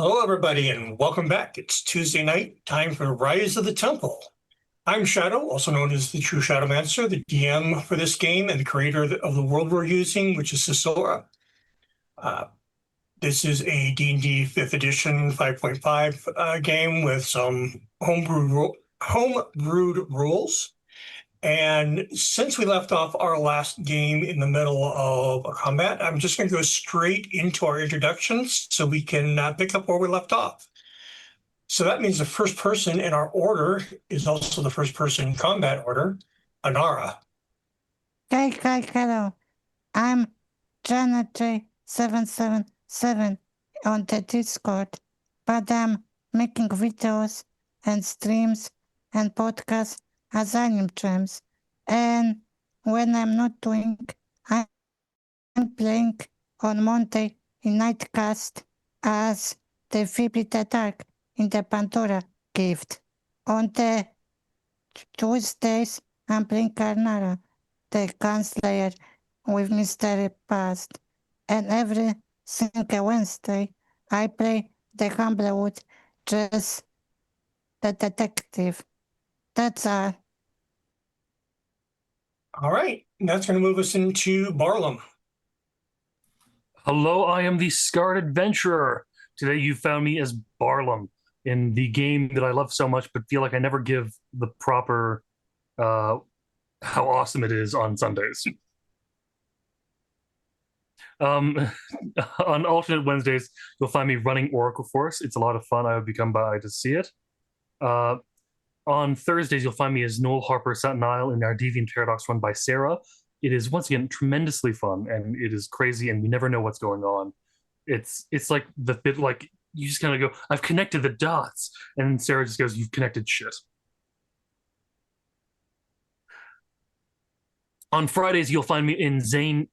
Hello, everybody, and welcome back. It's Tuesday night, time for Rise of the Temple. I'm Shadow, also known as the True Shadowmancer, the DM for this game and the creator of the world we're using, which is Sisora. This is a D&D 5th edition 5.5 game with some homebrewed rules. And since we left off our last game in the middle of a combat, I'm just going to go straight into our introductions so we can pick up where we left off. So that means the first person in our order is also the first person in combat order, Anara. Hello. I'm Janet777 on the Discord, but I'm making videos and streams and podcasts as Anime Gems. And when I'm not doing, I'm playing on Monday in Nightcast as the Phoebe the Dark in the Pandora Gift. On the Tuesdays, I'm playing Karnara, the Gunslayer with Mystery Past. And every single Wednesday, I play the Humblewood, just the detective. That's all. All right, and that's going to move us into Barlam. Hello, I am the Scarred Adventurer. Today you found me as Barlam in the game that I love so much, but feel like I never give the proper how awesome it is on Sundays. On alternate Wednesdays, you'll find me running Oracle Force. It's a lot of fun. I would become by to see it. On Thursdays, you'll find me as Noel Harper Satnile in our Deviant Paradox run by Sarah. It is, once again, tremendously fun, and it is crazy, and we never know what's going on. It's like the bit, like, you just kind of go, I've connected the dots, and Sarah just goes, you've connected shit. On Fridays, you'll find me in Zane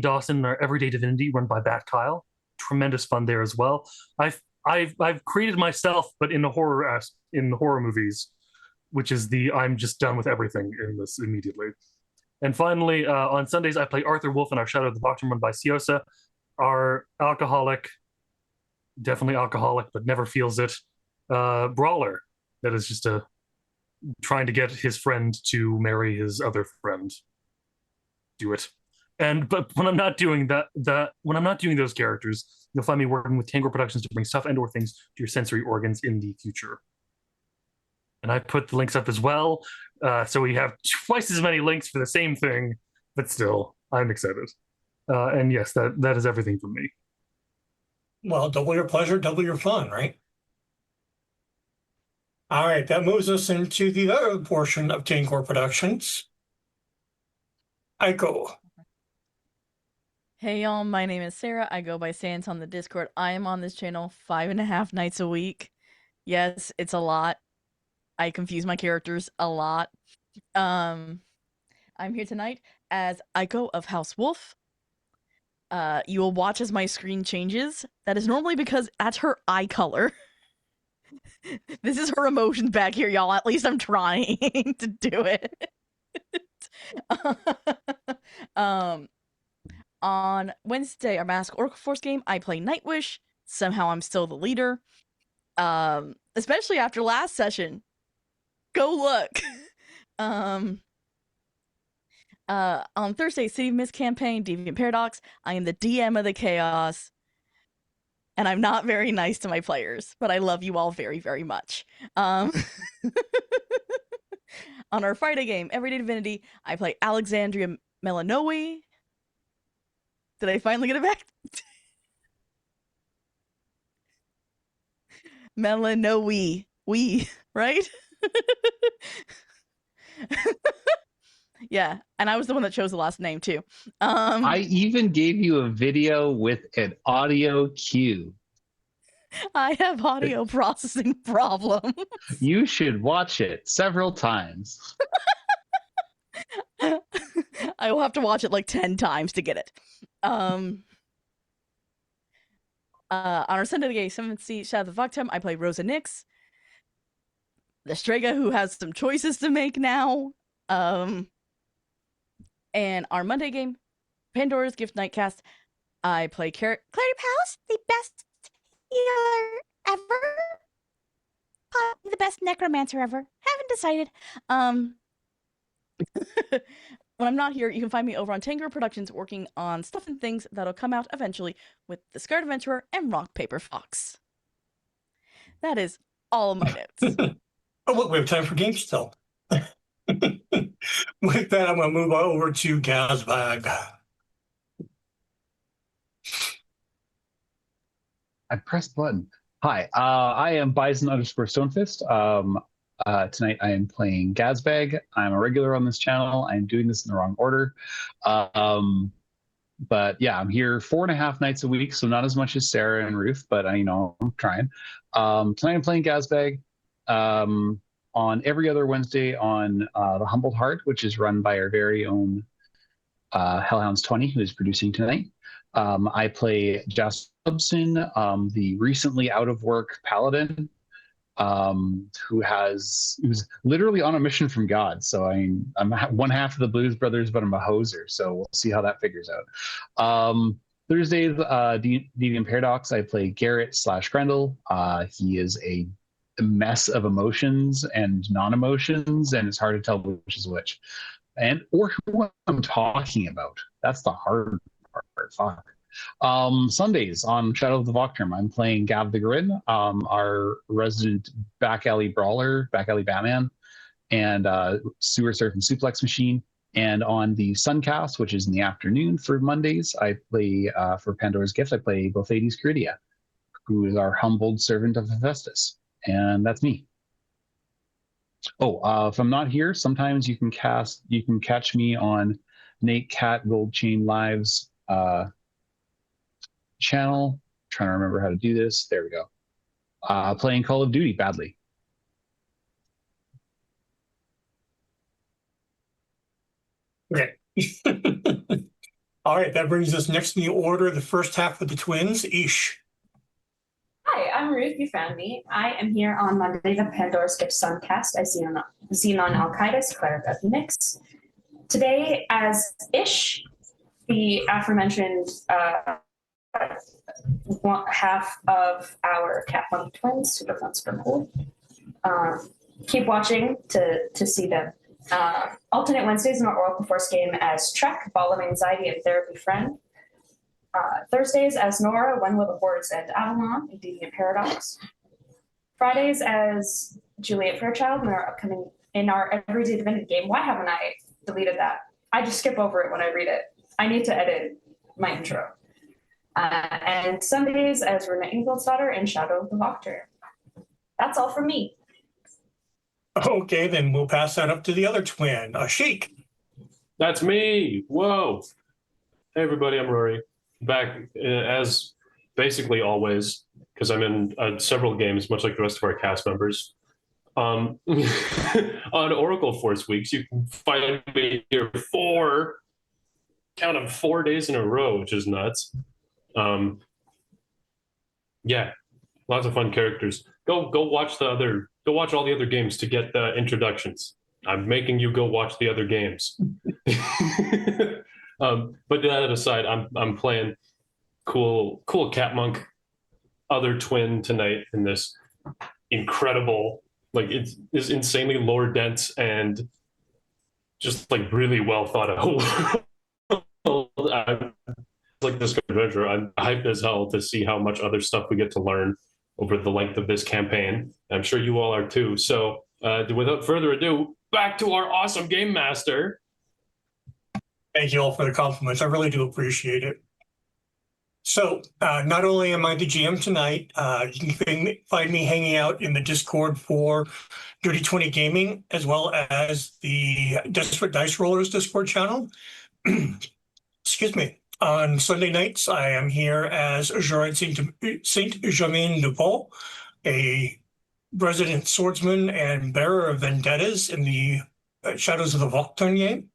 Dawson in our Everyday Divinity run by Bat Kyle. Tremendous fun there as well. I've created myself, but in the horror movies, which is I'm just done with everything in this immediately. And finally, on Sundays, I play Arthur Wolf in our Shadow of the Bottom run by Siosa, our alcoholic, definitely alcoholic, but never feels it, brawler that is just trying to get his friend to marry his other friend. Do it. But when I'm not doing when I'm not doing those characters, you'll find me working with Tango Productions to bring stuff and/or things to your sensory organs in the future. And I put the links up as well, so we have twice as many links for the same thing, but still, I'm excited. And yes, that is everything from me. Well, double your pleasure, double your fun, right? All right, that moves us into the other portion of Tangor Productions. Aiko. Hey y'all, my name is Sarah. I go by Sans on the Discord. I am on this channel 5.5 nights a week. Yes, it's a lot. I confuse my characters a lot. I'm here tonight as Aiko of House Wolf. You will watch as my screen changes. That is normally because that's her eye color. This is her emotions back here, y'all. At least I'm trying to do it. On Wednesday, our Mask Oracle Force game, I play Nightwish. Somehow I'm still the leader. Especially after last session. Go look. On Thursday, City of Mist campaign, Deviant Paradox, I am the DM of the Chaos. And I'm not very nice to my players, but I love you all very, very much. On our Friday game, Everyday Divinity, I play Alexandria Melanoe. Did I finally get it back? Melanoe. Right? Yeah, and I was the one that chose the last name too. I even gave you a video with an audio cue. I have audio processing problems. You should watch it several times. I will have to watch it like 10 times to get it. On our Sunday game, 7th Sea Shadow of the Vaktum, I play Rosa Nix, the Strega who has some choices to make now. And our Monday game, Pandora's Gift Nightcast, I play Clarity Palace, the best healer ever. Probably the best necromancer ever. Haven't decided. When I'm not here, you can find me over on Tango Productions working on stuff and things that'll come out eventually with The Scarred Adventurer and Rock Paper Fox. That is all of my notes. Oh, look, we have time for games still. With that, I'm going to move over to Gazbag. I pressed the button. Hi, I am Bison_Stonefist. Tonight I am playing Gazbag. I'm a regular on this channel. I'm doing this in the wrong order. But yeah, I'm here 4.5 nights a week, so not as much as Sarah and Ruth, but I'm trying. Tonight I'm playing Gazbag. On every other Wednesday on The Humbled Heart, which is run by our very own Hellhounds 20, who is producing tonight. I play Jasubson, the recently out of work paladin, who's literally on a mission from God. So I'm one half of the Blues Brothers, but I'm a hoser. So we'll see how that figures out. Thursdays, Deviant Paradox, I play Garrett/Grendel. He is a mess of emotions and non-emotions, and it's hard to tell which is which, or who I'm talking about. That's the hard part. Fuck. Sundays on Shadow of the Vocturm, I'm playing Gav the Grid, our resident back alley brawler, back alley Batman, and sewer surf and suplex machine. And on the Suncast, which is in the afternoon for Mondays, I play for Pandora's Gift. I play Bothades Caridia, who is our humbled servant of Hephaestus. And that's me. Oh, if I'm not here, sometimes you can catch me on Nate Cat Gold Chain Live's channel. Trying to remember how to do this. There we go. Playing Call of Duty badly. Okay. All right, that brings us next in the order, the first half of the twins. Ish. Hi, I'm Ruth. You found me. I am here on Monday, the Pandora's Gift Suncast. I see on Xenon Al-Qaeda's Cleric of Phoenix. Today, as Ish, the aforementioned half of our Cat Monk twins, super fun, super cool. Keep watching to see them. Alternate Wednesdays in our Oracle Force game as Trek, Ball of Anxiety and Therapy Friend. Thursdays as Nora, When Will the Hordes End Avalon, and Deviant Paradox. Fridays as Juliet Fairchild in our Everyday Divinity game. Why haven't I deleted that? I just skip over it when I read it. I need to edit my intro. And Sundays as Rena Ingolds' daughter in Shadow of the Vocturm. That's all from me. Okay, then we'll pass that up to the other twin, Sheik. That's me. Whoa. Hey, everybody, I'm Rory. Back as basically always, because I'm in several games, much like the rest of our cast members. On Oracle Force weeks, you can find me here 4 days in a row, which is nuts. Yeah, lots of fun characters. Go watch all the other games to get the introductions. I'm making you go watch the other games. But that aside, I'm playing cool Cat Monk, other twin tonight in this incredible, like it's insanely lore dense and just like really well thought out. Like this adventure, I'm hyped as hell to see how much other stuff we get to learn over the length of this campaign. I'm sure you all are too. So without further ado, back to our awesome game master. Thank you all for the compliments. I really do appreciate it. So not only am I the GM tonight, you can find me hanging out in the Discord for Dirty 20 Gaming, as well as the Desperate Dice Rollers Discord channel. Excuse me. On Sunday nights, I am here as Gerard Saint-Germain de Paul, a resident swordsman and bearer of vendettas in the Shadows of the Vocturm game,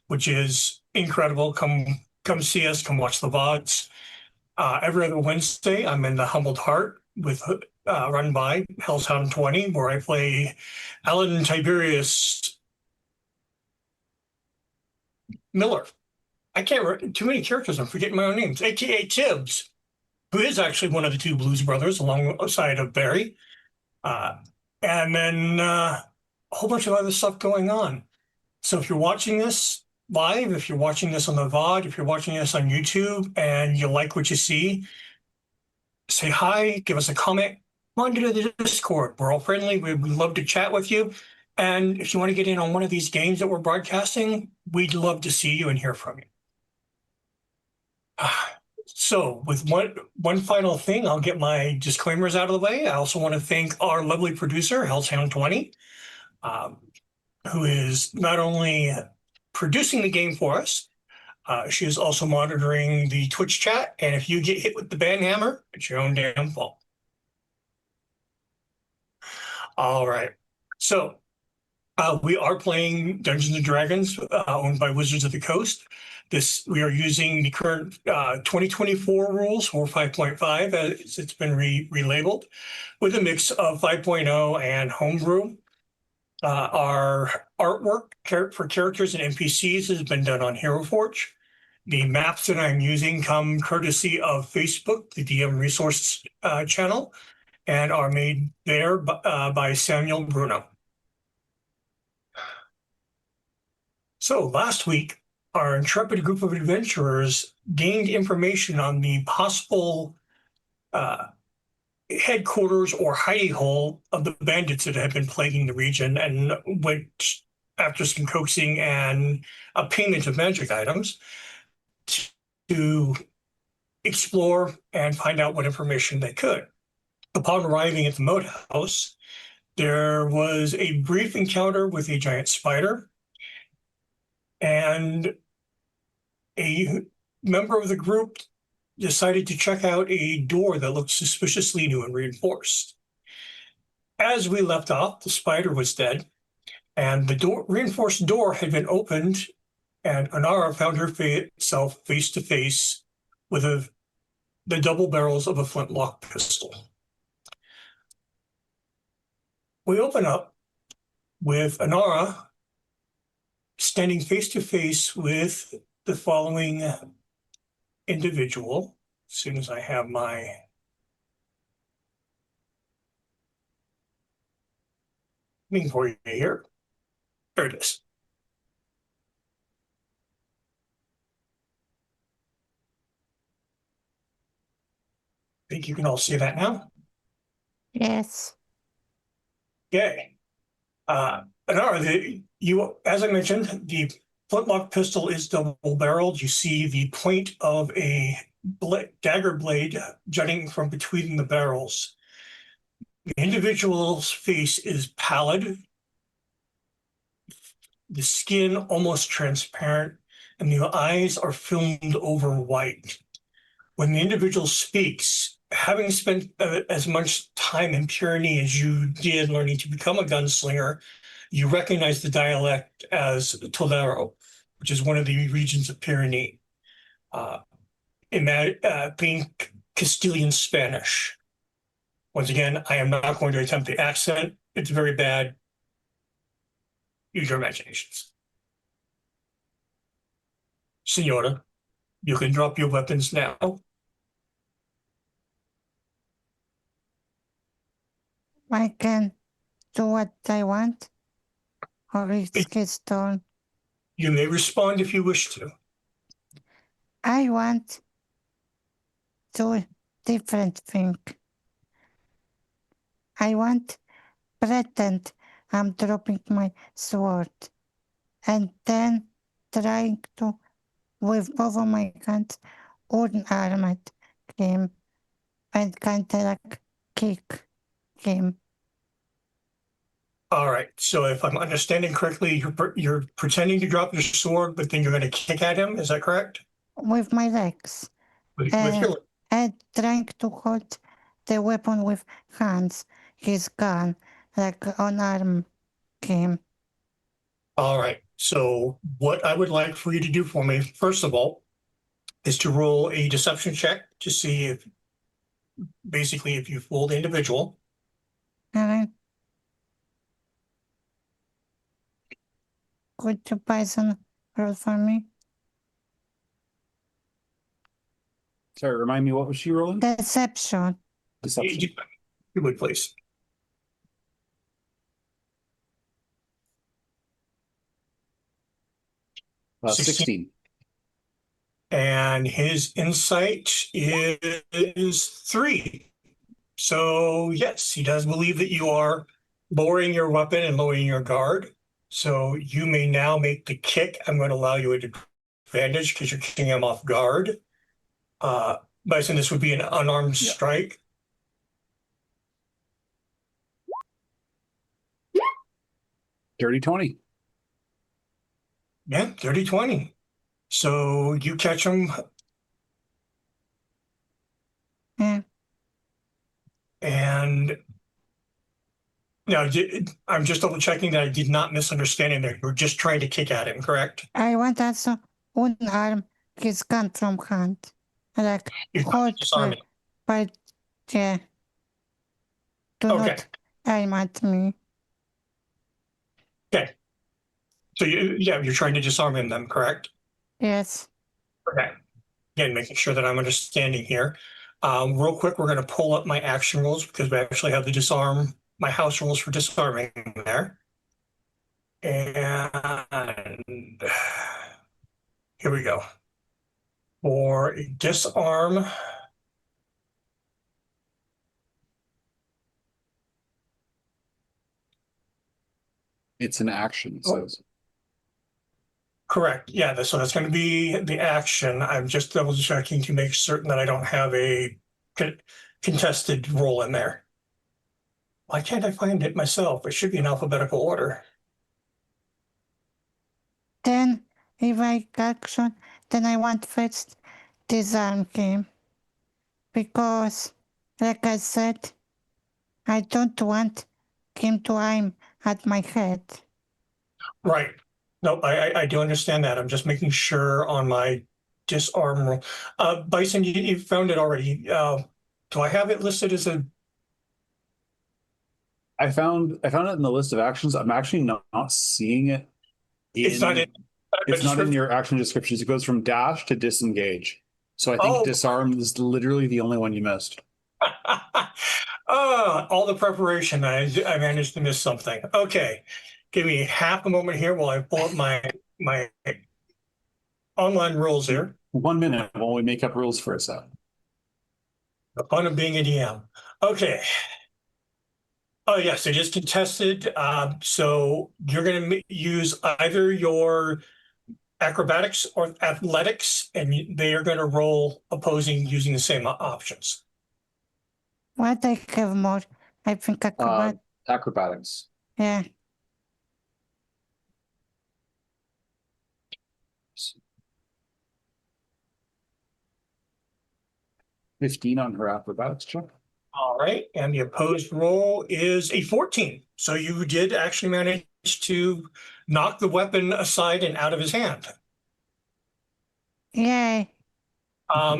which is incredible. Come see us. Come watch the VODs. Every other Wednesday, I'm in the Humbled Heart with run by Hellhound 20, where I play Alan Tiberius Miller. I can't too many characters. I'm forgetting my own names. AKA Tibbs. who is actually one of the two Blues Brothers alongside of Barry. And then a whole bunch of other stuff going on. So if you're watching this live, if you're watching this on the VOD, if you're watching this on YouTube and you like what you see, say hi, give us a comment, come on to the Discord. We're all friendly. We'd love to chat with you. And if you want to get in on one of these games that we're broadcasting, we'd love to see you and hear from you. So with one final thing, I'll get my disclaimers out of the way. I also want to thank our lovely producer, Helltown20, who is not only producing the game for us, she is also monitoring the Twitch chat. And if you get hit with the ban hammer, it's your own damn fault. All right. So we are playing Dungeons & Dragons, owned by Wizards of the Coast. We are using the current 2024 rules for 5.5 as it's been relabeled, with a mix of 5.0 and homebrew. Our artwork for characters and NPCs has been done on HeroForge. The maps that I'm using come courtesy of Facebook, the DM Resource channel, and are made there by Samuel Bruno. So last week, our intrepid group of adventurers gained information on the possible headquarters or hidey hole of the bandits that had been plaguing the region, and went after some coaxing and a payment of magic items to explore and find out what information they could. Upon arriving at the moat house, there was a brief encounter with a giant spider, and a member of the group decided to check out a door that looked suspiciously new and reinforced. As we left off, the spider was dead, and the reinforced door had been opened, and Anara found herself face to face with the double barrels of a flintlock pistol. We open up with Anara standing face to face with the following individual. As soon as I have my thing for you here. There it is. I think you can all see that now. Yes. Okay. Anara, as I mentioned, the flintlock pistol is double-barreled. You see the point of a dagger blade jutting from between the barrels. The individual's face is pallid, the skin almost transparent, and the eyes are filmed over white. When the individual speaks, having spent as much time in Pyrenees as you did learning to become a gunslinger, you recognize the dialect as Tolero, which is one of the regions of Pyrenees, being Castilian Spanish. Once again, I am not going to attempt the accent. It's very bad. Use your imaginations. Senora, you can drop your weapons now. I can do what I want, or it's his turn. You may respond if you wish to. I want two different things. I want pretend I'm dropping my sword, and then trying to, with both of my hands, unarmed him, and kind of like kick him. All right. So if I'm understanding correctly, you're pretending to drop your sword, but then you're going to kick at him. Is that correct? With my legs, With your, and trying to hold the weapon with hands, his gun, like unarmed him. all right. So what I would like for you to do for me, first of all, is to roll a deception check to see if, basically, if you fool the individual. And could you Bison roll for me? Sorry, remind me, what was she rolling? Deception. Deception. You would please. Uh, 16. 16. And his insight is 3. So yes, he does believe that you are lowering your weapon and lowering your guard. So you may now make the kick. I'm going to allow you an advantage because you're kicking him off guard. Bison, this would be an unarmed Yeah. strike. Dirty 20. Yeah, 30-20. So you catch him Yeah. and now I'm just double checking that I did not misunderstand him there. You're just trying to kick at him, correct? I want also unarm his gun from hand. Like You're trying hold to disarm him. but yeah. Do Okay. not aim at me. So you're trying to disarm him then, correct? Yes. Okay. Again, making sure that I'm understanding here. Real quick, we're going to pull up my action rules because we actually have the disarm, my house rules for disarming there. And here we go. For disarm, It's an action, it says. correct. Yeah, so that's going to be the action. I'm just double checking to make certain that I don't have a contested roll in there. Why can't I find it myself? It should be in alphabetical order. Then if I action, then I want first disarm him. Because like I said, I don't want him to aim at my head. Right. No, I do understand that. I'm just making sure on my disarm roll. Bison, you found it already. Do I have it listed as a? I found it in the list of actions. I'm actually not seeing it. It's not in. It's not in your action descriptions. It goes from dash to disengage. So I think Oh. disarm is literally the only one you missed. All the preparation. I managed to miss something. Okay, give me half a moment here while I pull up my online rules here. 1 minute while we make up rules for a set. The fun of being a DM. Okay. Oh yes, it is contested. So you're going to use either your acrobatics or athletics, and they are going to roll opposing using the same options. What I have more? I think acrobat. Acrobatics. Yeah. $15 on her acrobatics check. All right, and the opposed roll is a 14. So you did actually manage to knock the weapon aside and out of his hand. Yay. At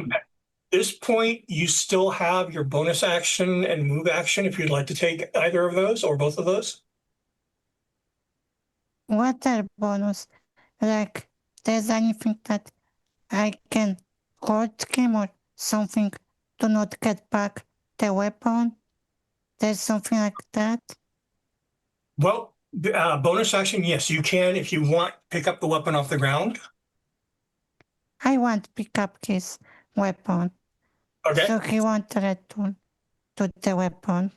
this point, you still have your bonus action and move action if you'd like to take either of those or both of those. What are bonus? Like, there's anything that I can hold him or something to not get back the weapon? There's something like that? Well, bonus action, yes, you can, if you want, pick up the weapon off the ground. I want to pick up his weapon. Okay, So he won't return to the weapon.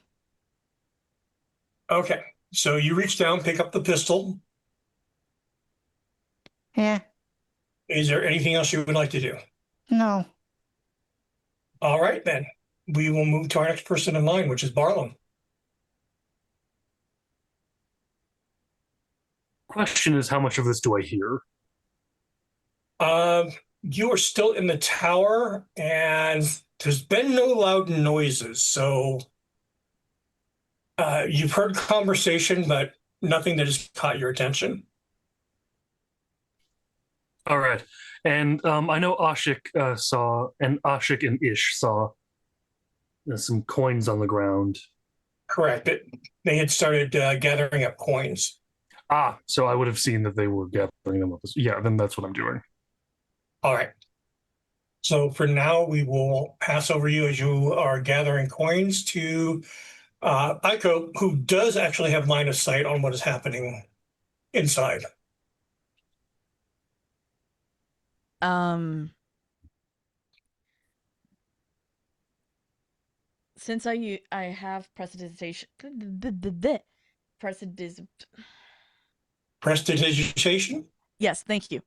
okay. So you reach down, pick up the pistol. Yeah. Is there anything else you would like to do? No. All right, then. We will move to our next person in line, which is Barlam. Question is, how much of this do I hear? You are still in the tower, and there's been no loud noises. So you've heard conversation, but nothing that has caught your attention. All right, and I know Ashik saw, and Ashik and Ish saw some coins on the ground. Correct. They had started gathering up coins. Ah, so I would have seen that they were gathering them up. Yeah, then that's what I'm doing. All right. So for now, we will pass over you as you are gathering coins to Aiko, who does actually have line of sight on what is happening inside. Since I have prestidigitation, Prestidigitation? yes, thank you.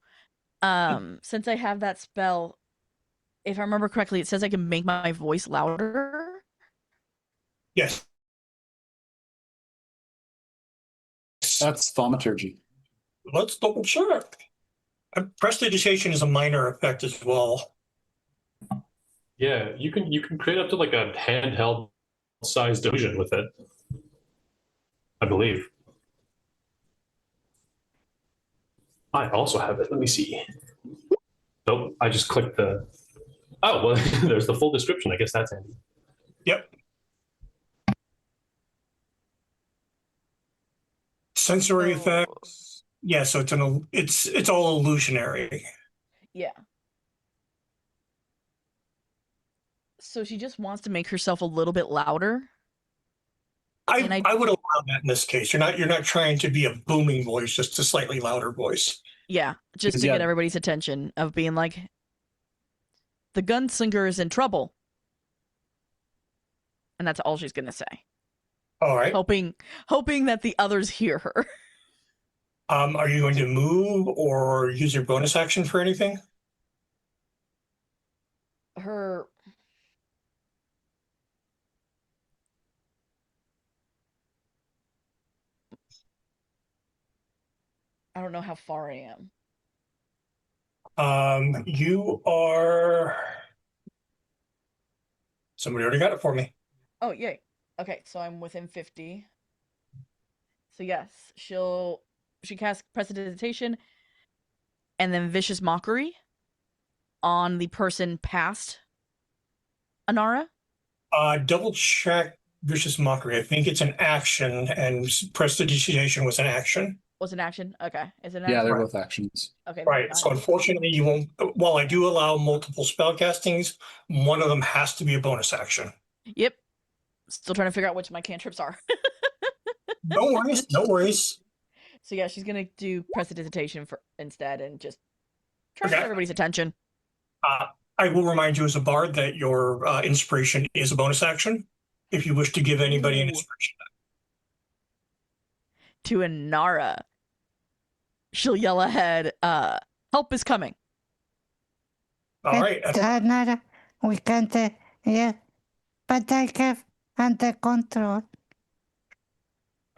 Since I have that spell, if I remember correctly, it says I can make my voice louder. Yes. That's thaumaturgy. Let's double check. Prestidigitation is a minor effect as well. Yeah, you can create up to like a handheld sized illusion with it. I believe. I also have it. Let me see. Nope, I just clicked the. Oh well, there's the full description. I guess that's handy. Yep. Sensory effects. Yeah, so it's all illusionary. Yeah. So she just wants to make herself a little bit louder. I would allow that in this case. You're not trying to be a booming voice, just a slightly louder voice. Yeah, just to get everybody's attention of being like, the gunslinger is in trouble. And that's all she's gonna say. All right. Hoping that the others hear her. Are you going to move or use your bonus action for anything? I don't know how far I am. You are. Somebody already got it for me. Oh, yay. Okay, so I'm within 50. So yes, she casts Prestidigitation and then Vicious Mockery on the person past Anara. Double check Vicious Mockery. I think it's an action, and Prestidigitation was an action. Was an action? Okay. Is it an Yeah, action? they're both actions. Okay. Right. So unfortunately, you won't. While I do allow multiple spell castings, one of them has to be a bonus action. Yep. Still trying to figure out which my cantrips are. No worries. No worries. So yeah, she's gonna do Prestidigitation for instead and just try to get everybody's attention. I will remind you as a bard that your inspiration is a bonus action. If you wish to give anybody an inspiration. To Anara. She'll yell ahead, help is coming. All right. Anara, we can't, yeah, but I have under control.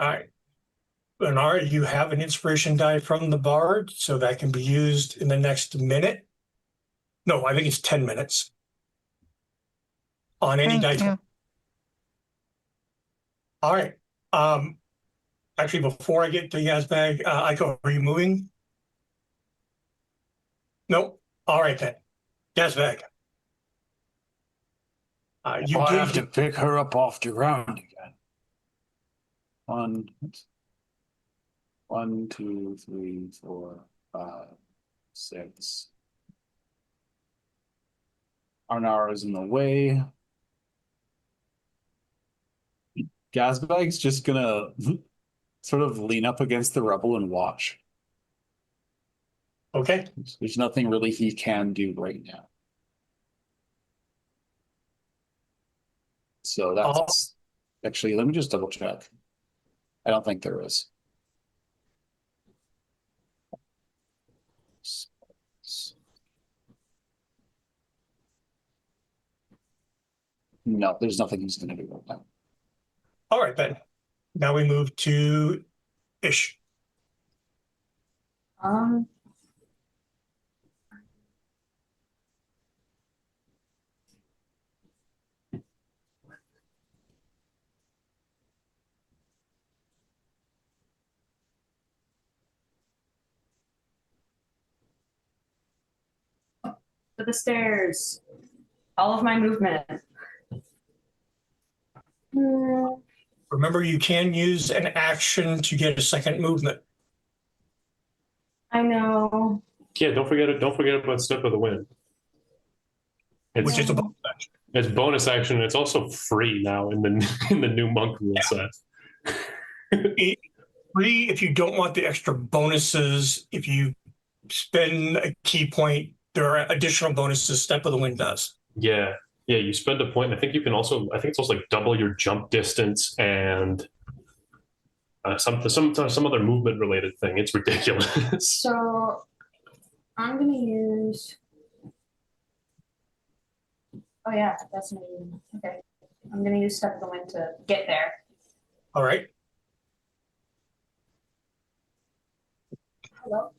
All right. Anara, you have an inspiration die from the bard, so that can be used in the next minute. No, I think it's 10 minutes. On any Thank die. you. All right. Actually, before I get to Yazbag, Aiko, are you moving? Nope. All right then. Yazbag. You I did have to pick her up off the ground again. 1, 2, 3, 4, 5, 6. Arnara's in the way. Gazbag's just gonna sort of lean up against the rubble and watch. Okay. There's nothing really he can do right now. So that's actually, let me just double check. I don't think there is. No, there's nothing he's going to do right now. All right then. Now we move to Ish. To the stairs. All of my movement. Remember, you can use an action to get a second movement. I know. Yeah, don't forget about Step of the Wind. which is a Yeah. bonus action. It's bonus action. It's also free now in the in the new monk rule set. Free if you don't want the extra bonuses. If you spend a key point, there are additional bonuses Step of the Wind does. Yeah, yeah. You spend a point. I think you can also. I think it's also like double your jump distance and some other movement related thing. It's ridiculous. So I'm gonna use. Oh yeah, that's me. Okay, I'm gonna use Step of the Wind to get there. All right. Hello.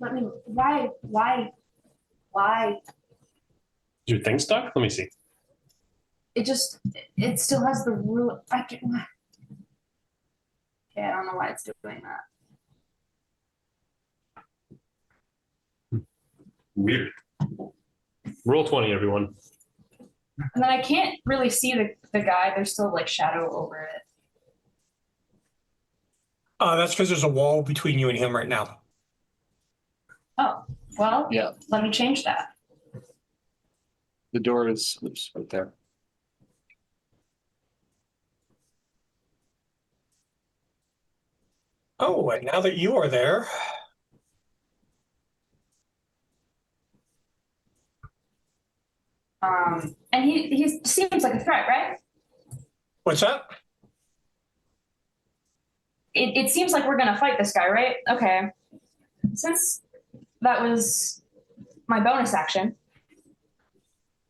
Let me. Why? Your thing stuck? Let me see. It still has the rule. I can. Okay, I don't know why it's doing that. Weird. Roll 20, everyone. And then I can't really see the guy. There's still like shadow over it. That's because there's a wall between you and him right now. Oh, well, Yeah, let me change that. the door is right there. Oh, and now that you are there, And he seems like a threat, right? what's that? It seems like we're gonna fight this guy, right? Okay. Since that was my bonus action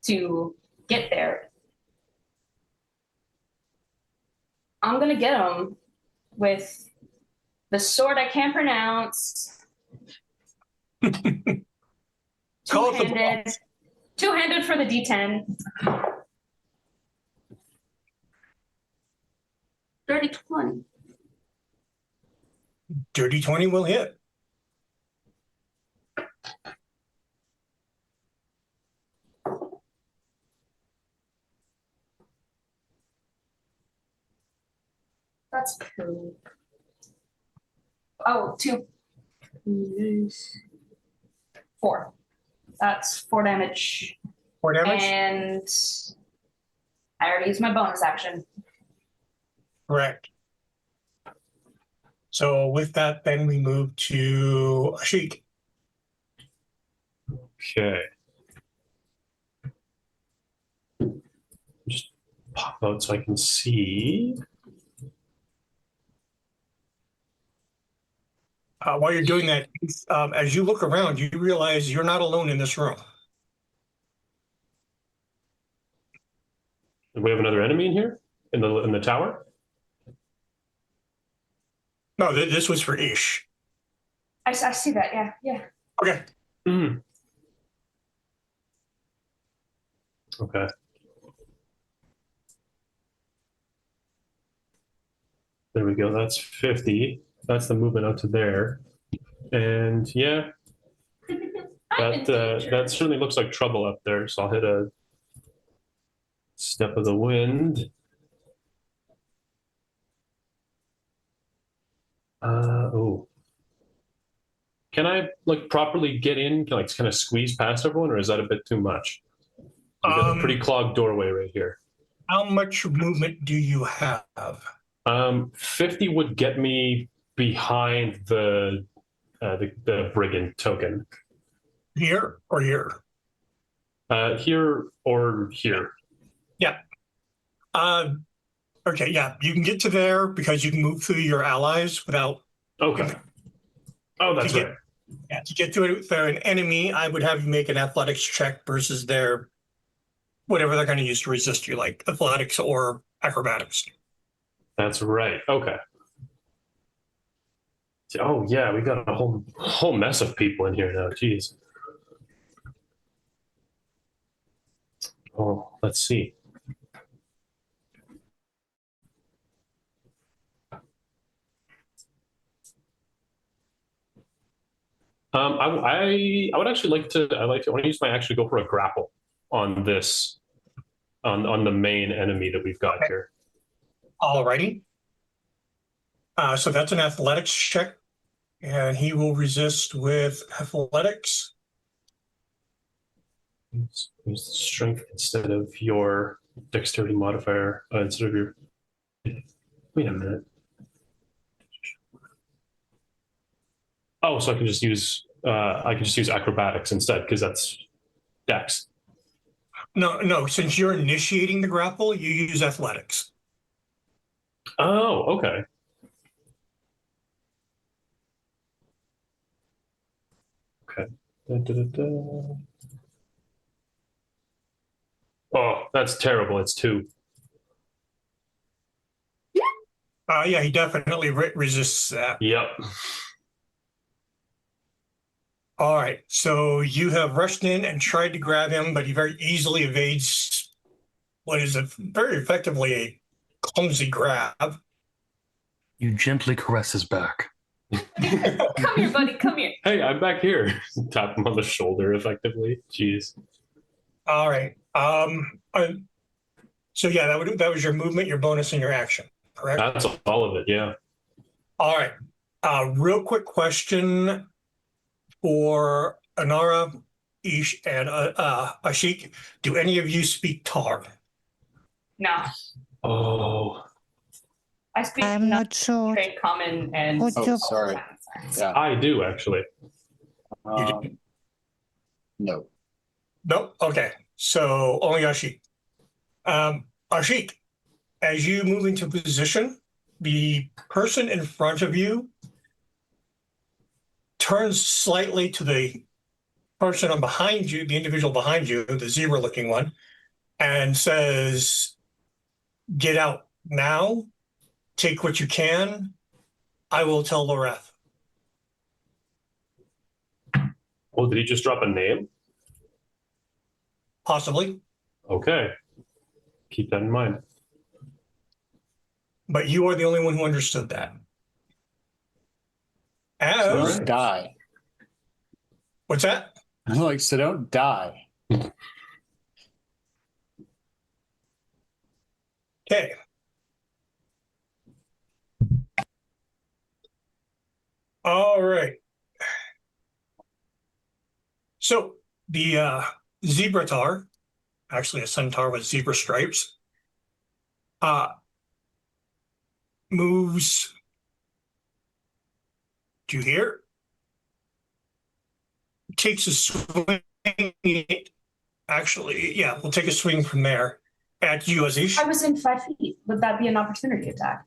to get there, I'm gonna get him with the sword I can't pronounce. Call it the Two-handed for the D10. Dirty 20. Dirty 20 will hit. That's cool. Oh, 2. 4. That's 4 damage. 4 damage? And I already used my bonus action. Correct. So with that, then we move to Ashik. Okay. Just pop out so I can see. While you're doing that, as you look around, you realize you're not alone in this room. Do we have another enemy in here? In the tower? No, this was for Ish. I see that, yeah. Okay. Mm. Okay. There we go. That's 50. That's the movement up to there. And yeah, that certainly looks like trouble up there. So I'll hit a Step of the Wind. Oh. Can I like properly get in, like kind of squeeze past everyone, or is that a bit too much? We've got a pretty clogged doorway right here. How much movement do you have? 50 would get me behind the brigand token. Here or here? Here or here. Yeah. Okay, yeah, you can get to there because you can move through your allies without. Okay. Oh, that's To get- right. Yeah, to get to it with an enemy, I would have you make an athletics check versus their whatever they're going to use to resist you, like athletics or acrobatics. That's right. Okay. Oh yeah, we got a whole mess of people in here now. Jeez. Oh, let's see. I would actually like to. I want to use my action to go for a grapple on this, on the main enemy that we've got Okay. here. Alrighty. So that's an athletics check, and he will resist with athletics. Use strength instead of your dexterity modifier. Instead of your. Wait a minute. Oh, so I can just use acrobatics instead because that's dex. No. Since you're initiating the grapple, you use athletics. Oh, okay. Okay. Da. Oh, that's terrible. It's 2. Yeah, he definitely resists that. Yep. All right, so you have rushed in and tried to grab him, but he very easily evades what is very effectively a clumsy grab. You gently caress his back. Come here, buddy. Come here. Hey, I'm back here. Tap him on the shoulder effectively. Jeez. All right. So yeah, that was your movement, your bonus, and your action, correct? That's all of it. Yeah. All right. Real quick question for Anara, Ish, and Ashik. Do any of you speak Tar? No, Oh, I speak I'm not sure. trade common and. Would Oh, you- sorry. Yeah. I do actually. No. Nope. Okay. So only Ashik. Ashik, as you move into position, the person in front of you turns slightly to the person on behind you, the individual behind you, the zebra-looking one, and says, "Get out now. Take what you can. I will tell Loreth." Oh, did he just drop a name? Possibly, Okay. Keep that in mind. but you are the only one who understood that. So As don't die. what's that? I'm like, so don't die. Okay. All right. So the zebra tar, actually a centaur with zebra stripes, moves to here, takes a swing. Actually, yeah, we'll take a swing from there at you, Azish. I was in 5 feet. Would that be an opportunity attack?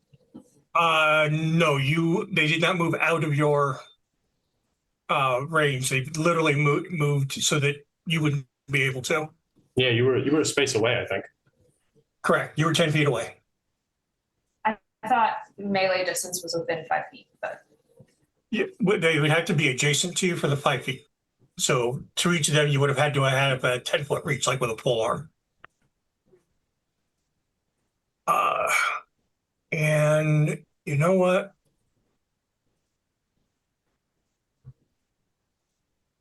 No, they did not move out of your range. They literally moved so that you wouldn't be able to. Yeah, you were a space away, I think. Correct. You were 10 feet away. I thought melee distance was within 5 feet, but Yeah, they would have to be adjacent to you for the 5 feet. So to reach them, you would have had to have a 10-foot reach, like with a pole arm. And you know what?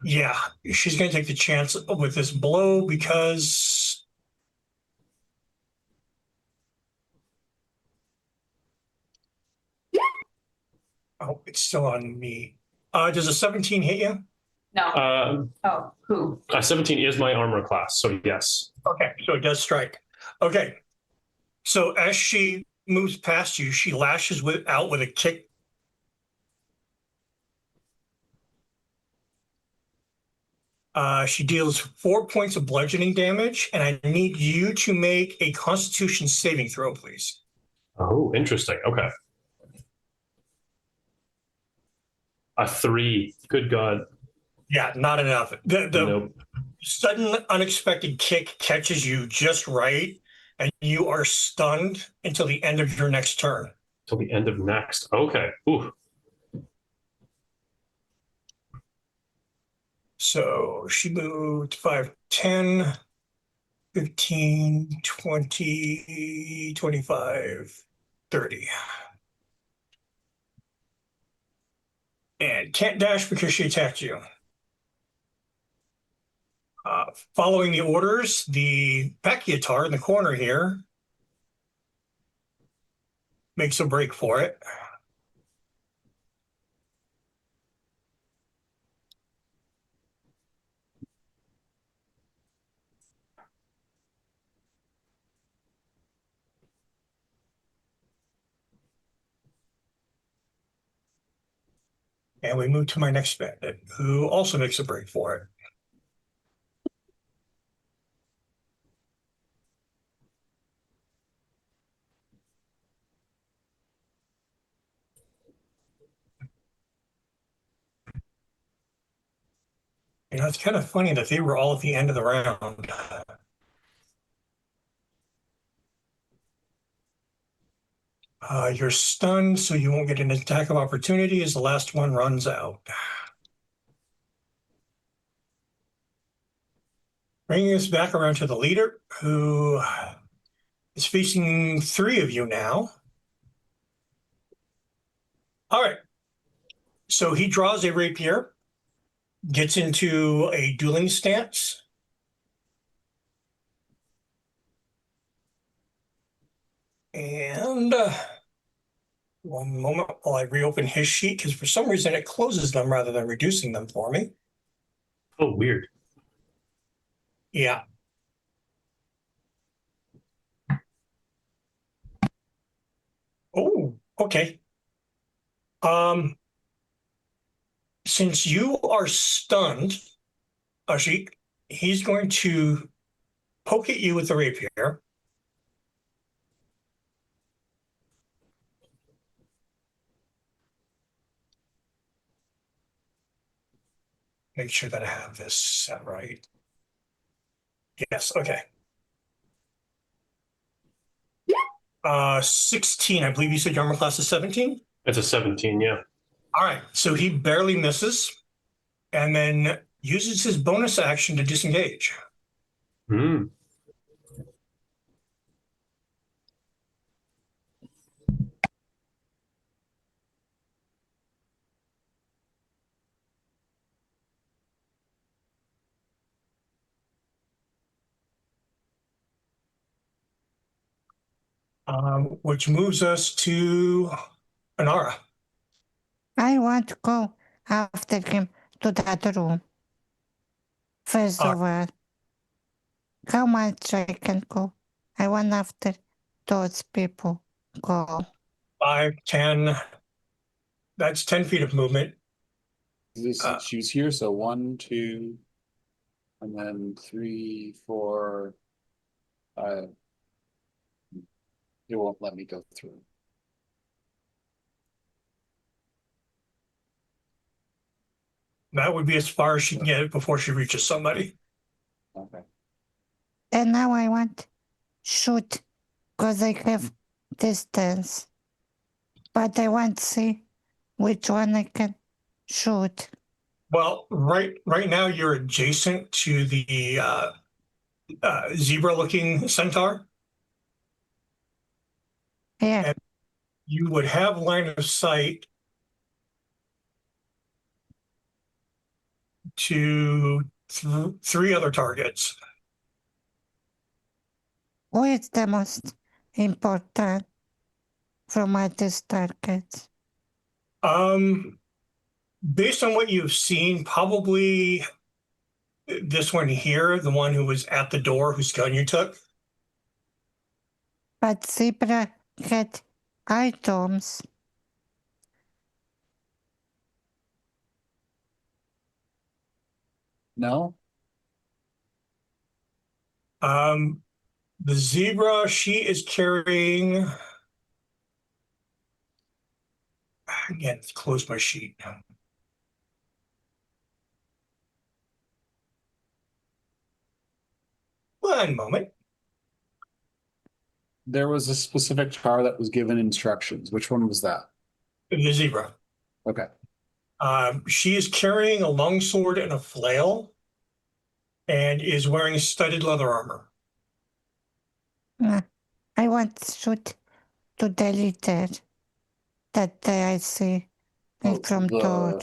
Yeah, she's going to take the chance with this blow because oh, it's still on me. Does a 17 hit you? no. Oh, who? 17 is my armor class, so yes. Okay, so it does strike. Okay, so as she moves past you, she lashes out with a kick. She deals 4 points of bludgeoning damage, and I need you to make a Constitution saving throw, please. Oh, interesting. Okay. A 3. Good God. Yeah, not enough. The Nope. sudden unexpected kick catches you just right, and you are stunned until the end of your next turn. Till the end of next. Okay. Ooh. So she moved 5, 10, 15, 20, 25, 30. And can't dash because she attacked you. Following the orders, the Pacchiatar in the corner here makes a break for it. And we move to my next bandit, who also makes a break for it. It's kind of funny that they were all at the end of the round. You're stunned, so you won't get an attack of opportunity as the last one runs out. Bringing us back around to the leader, who is facing 3 of you now. All right. So he draws a rapier, gets into a dueling stance. And one moment while I reopen his sheet, because for some reason it closes them rather than reducing them for me. Oh, weird. Yeah. Oh, okay. Since you are stunned, Ashik, he's going to poke at you with the rapier. Make sure that I have this set right. Yes, okay. 16, I believe you said your armor class is 17? It's a 17, yeah. All right, so he barely misses and then uses his bonus action to disengage. Hmm. Which moves us to Anara. I want to go after him to that room. First of all, how much I can go? I want after those people go. 5, 10. That's 10 feet of movement. This choose here, so 1, 2, and then 3, 4, 5. It won't let me go through. That would be as far as she can get before she reaches somebody. Okay. And now I want shoot because I have distance. But I want to see which one I can shoot. Well, right now you're adjacent to the zebra-looking centaur. Yeah. And you would have line of sight to 3 other targets. Who is the most important from all these targets? Based on what you've seen, probably this one here, the one who was at the door whose gun you took. But Zebra had items. No? The zebra, she is carrying. Again, close my sheet. One moment. There was a specific tar that was given instructions. Which one was that? The zebra. Okay. She is carrying a longsword and a flail and is wearing studded leather armor. I want to shoot to the leader that I see in front door.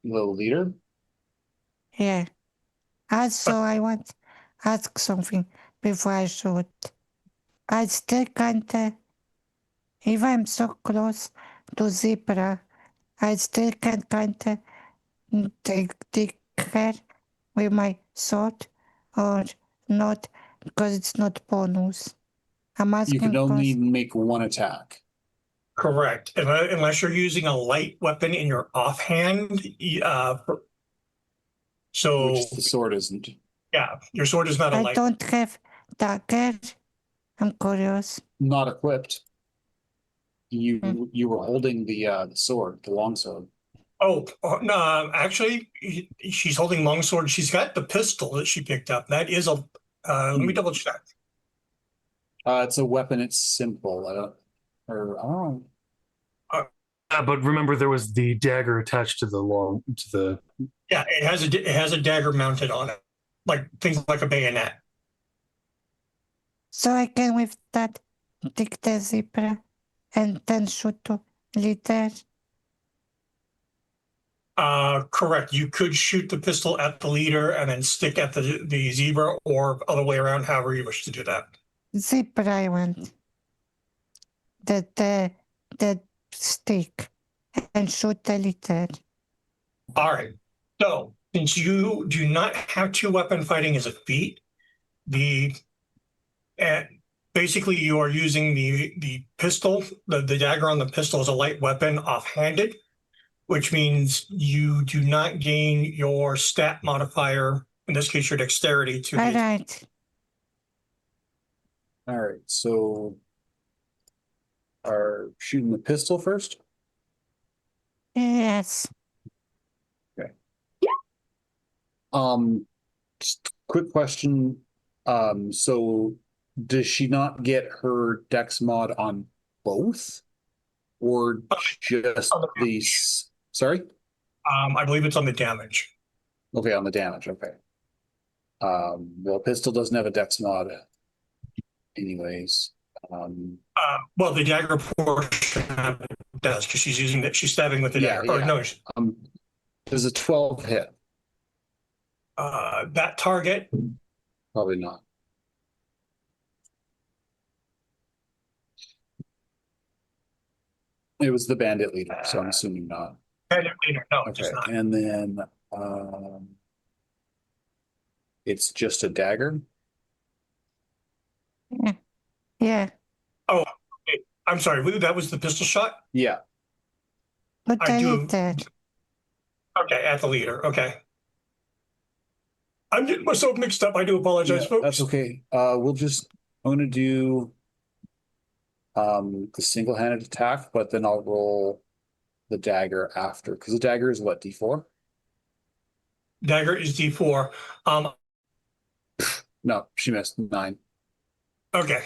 The leader? Yeah. Also, I want to ask something before I shoot. I still can't, if I'm so close to Zebra, I still can't take her with my sword or not because it's not bonus. I'm asking You can only because make one attack. Correct. Unless you're using a light weapon in your offhand. So Which the sword isn't. yeah, your sword is not a I light. don't have dagger. I'm curious. Not equipped. You were holding the sword, the long sword. Oh, no, actually, she's holding longsword. She's got the pistol that she picked up. That is a. Let me double check. It's a weapon. It's simple. I don't know. But remember, there was the dagger attached to the. Yeah, it has a dagger mounted on it, like things like a bayonet. So I can with that take the zebra and then shoot to leader. Correct. You could shoot the pistol at the leader and then stick at the zebra, or other way around, however you wish to do that. Zebra I want. The stick and shoot the leader. All right. So since you do not have two weapon fighting as a feat, basically you are using the pistol, the dagger on the pistol as a light weapon offhanded, which means you do not gain your stat modifier, in this case your dexterity, to All the right. All right. So, are shooting the pistol first? Yes. Just quick question. So does she not get her dex mod on both, or just on the these? Sorry. I believe it's on the damage. Okay, on the damage. Okay. Well, pistol doesn't have a dex mod, anyways. Well, the dagger portion does, because she's using that. She's stabbing with the Yeah, dagger. Or yeah. no, Does a 12 hit? that target. Probably not. It was the bandit leader, so I'm assuming not. No, it does Okay, not. and then it's just a dagger. Yeah. I'm sorry. That was the pistol shot. Yeah. But I the do- leader. Okay, at the leader. Okay. I'm getting myself mixed up. I do apologize, Yeah, folks. that's okay. I'm gonna do the single-handed attack, but then I'll roll the dagger after, because the dagger is what, D4? Dagger is D4. No, she missed 9. Okay.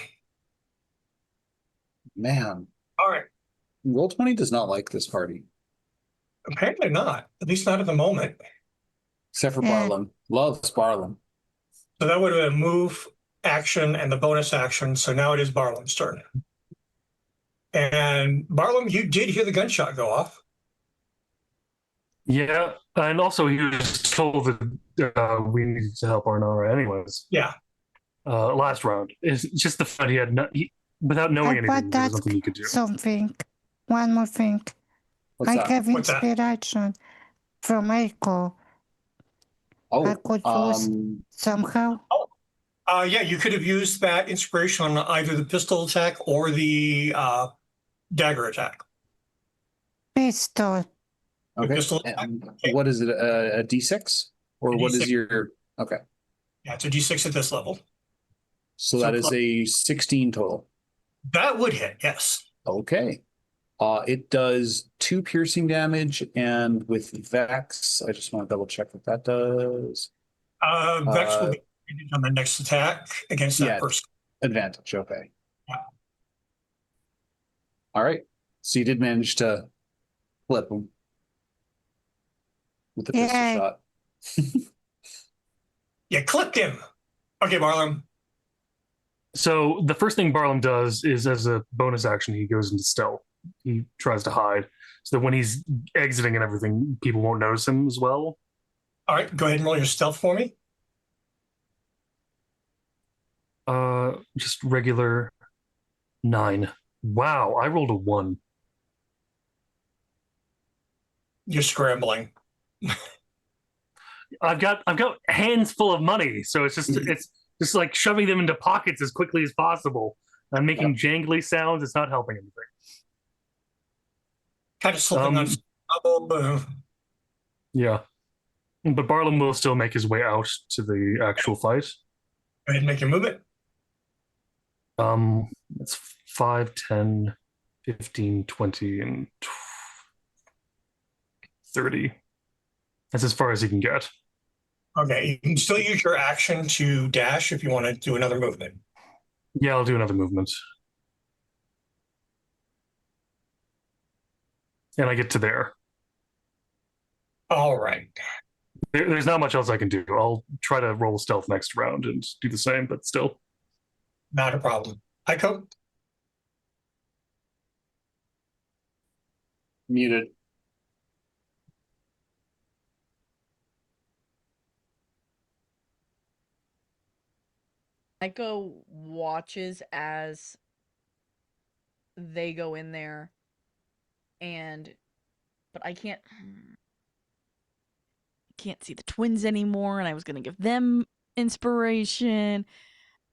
Man, All right. Roll20 does not like this party, Apparently not. At least not at the moment. except for Yeah. Barlam. Loves Barlam. So that would have been a move, action, and the bonus action. So now it is Barlam's turn. And Barlam, you did hear the gunshot go off. Yeah, and also he was told that we needed to help Arnara anyways. Yeah. Last round. It's just the fact he had without knowing I anything, want there was to ask nothing he could do. something. One more thing. What's I that? have What's that? inspiration from Echo. I could use somehow. Yeah, you could have used that inspiration on either the pistol attack or the dagger attack. Pistol. Okay. Pistol- And what is it? A D6? Or A what is D6. your? Okay. Yeah, it's a D6 at this level. So So that is plus- a 16 total. That would hit, yes. Okay. It does 2 piercing damage, and with Vex, I just want to double check what that does. Vex will be advantage on the next attack against that yeah. person. Advantage, okay. Yeah. All right. So you did manage to flip him with the pistol Yay. shot. You clipped him. Okay, Barlam. So the first thing Barlam does is, as a bonus action, he goes into stealth. He tries to hide so that when he's exiting and everything, people won't notice him as well. All right, go ahead and roll your stealth for me. Just regular 9. Wow, I rolled a 1. You're scrambling. I've got hands full of money, so it's just like shoving them into pockets as quickly as possible. I'm making jangly sounds. It's not helping anything. kind of slipping on Um, stubble. Go Yeah. But Barlam will still make his way out to the actual fight. ahead and make your movement. It's 5, 10, 15, 20, and 30. That's as far as he can get. Okay, you can still use your action to dash if you want to do another movement. Yeah, I'll do another movement. And I get to there. All right. There's not much else I can do. I'll try to roll stealth next round and do the same, but still. Not a problem. Heiko? Muted. Echo watches as they go in there, but I can't see the twins anymore, and I was gonna give them inspiration.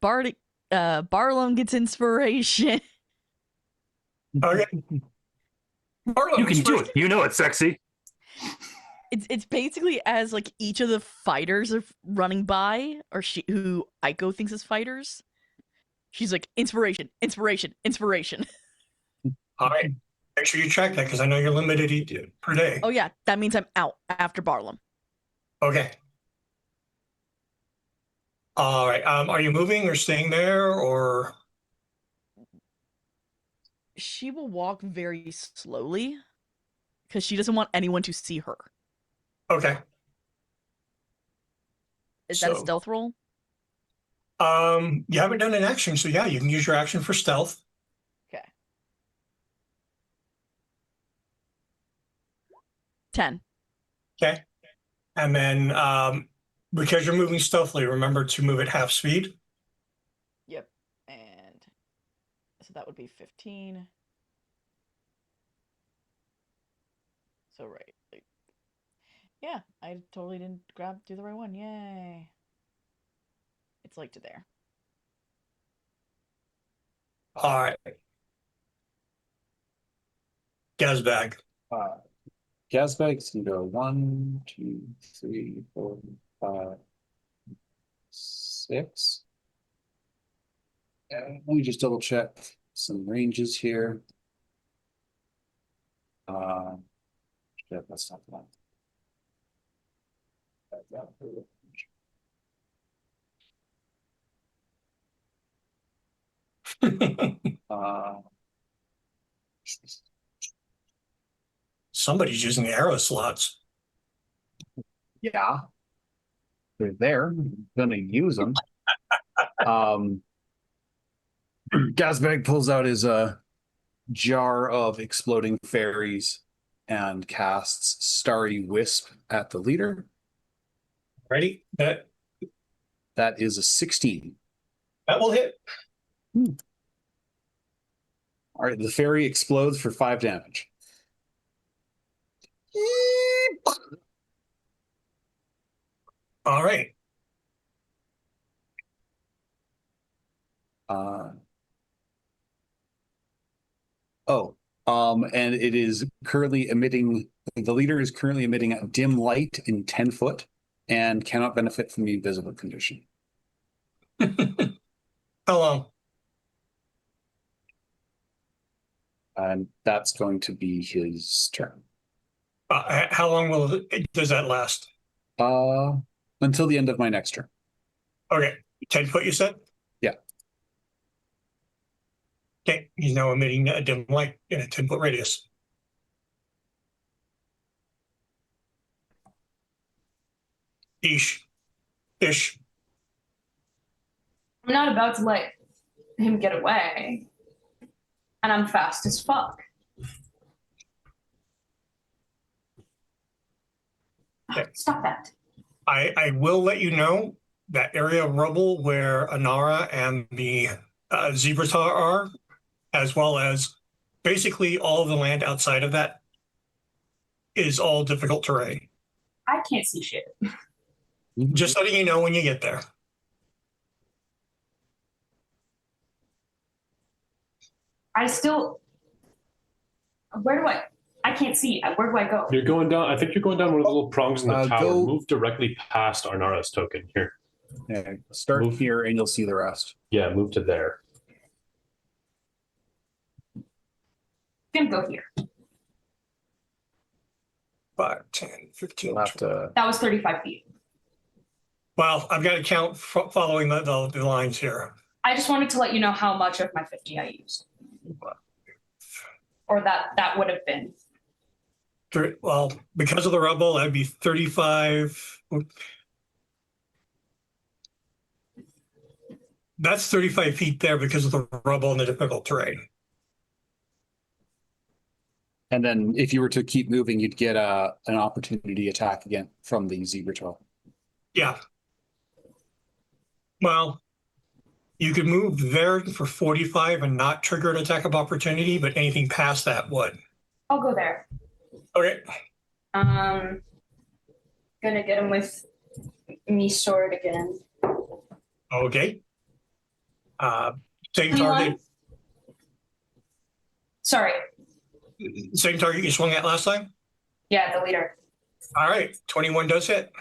Barlum gets inspiration. Okay. Barlow, You can do it. You know it's sexy. It's basically as like each of the fighters are running by, or who Aiko thinks is fighters. She's like inspiration, inspiration, inspiration. All right. Make sure you check that because I know you're limited per day. Oh yeah, that means I'm out after Barlum. Okay. All right. Are you moving or staying there or? She will walk very slowly because she doesn't want anyone to see her. Okay. Is that a stealth roll? You haven't done an action, so yeah, you can use your action for stealth. Okay. 10. Okay. And then because you're moving stealthily, remember to move at half speed. Yep. And so that would be 15. So right. Yeah, I totally didn't do the right one. Yay. It's like to there. All right. Gazbag. Gazbag can go 1, 2, 3, 4, 5, 6. And let me just double check some ranges here. Shit, that's not the one. Somebody's using the arrow slots. Yeah, they're there. I'm gonna use them. Gazbag pulls out his jar of exploding fairies and casts Starry Wisp at the leader. Ready? That is a 16. will hit. All right, the fairy explodes for 5 damage. All right. And it is currently emitting, the leader is currently emitting a dim light in 10 foot and cannot benefit from the invisible condition. How long? And that's going to be his turn. How long does that last? Until the end of my next turn. Okay. 10 foot, you said? Yeah. Okay. He's now emitting a dim light in a 10-foot radius. Ish. I'm not about to let him get away. And I'm fast as fuck. Okay. Stop that. I will let you know that area of rubble where Anara and the Zebratar are, as well as basically all of the land outside of that, is all difficult terrain. I can't see shit. Just letting you know when you get there. I still. Where do I? I can't see. Where do I go? You're going down. I think you're going down one of the little prongs in the tower. Go- Move directly past Arnara's token here. Yeah, start Move. here and you'll see the rest. Yeah, move to there. I'm gonna go here. 5, 10, 15. You'll have to. That was 35 feet. Well, I've got to count following the lines here. I just wanted to let you know how much of my 50 I used. Or that would have been. Well, because of the rubble, that'd be 35. That's 35 feet there because of the rubble and the difficult terrain. And then if you were to keep moving, you'd get an opportunity attack again from the zebra tail. Yeah. Well, you could move there for 45 and not trigger an attack of opportunity, but anything past that would. I'll go there. Okay. Gonna get him with me sword again. Okay. Same 21? target. Sorry. Same target you swung at last time? Yeah, the leader. All right. 21 does hit.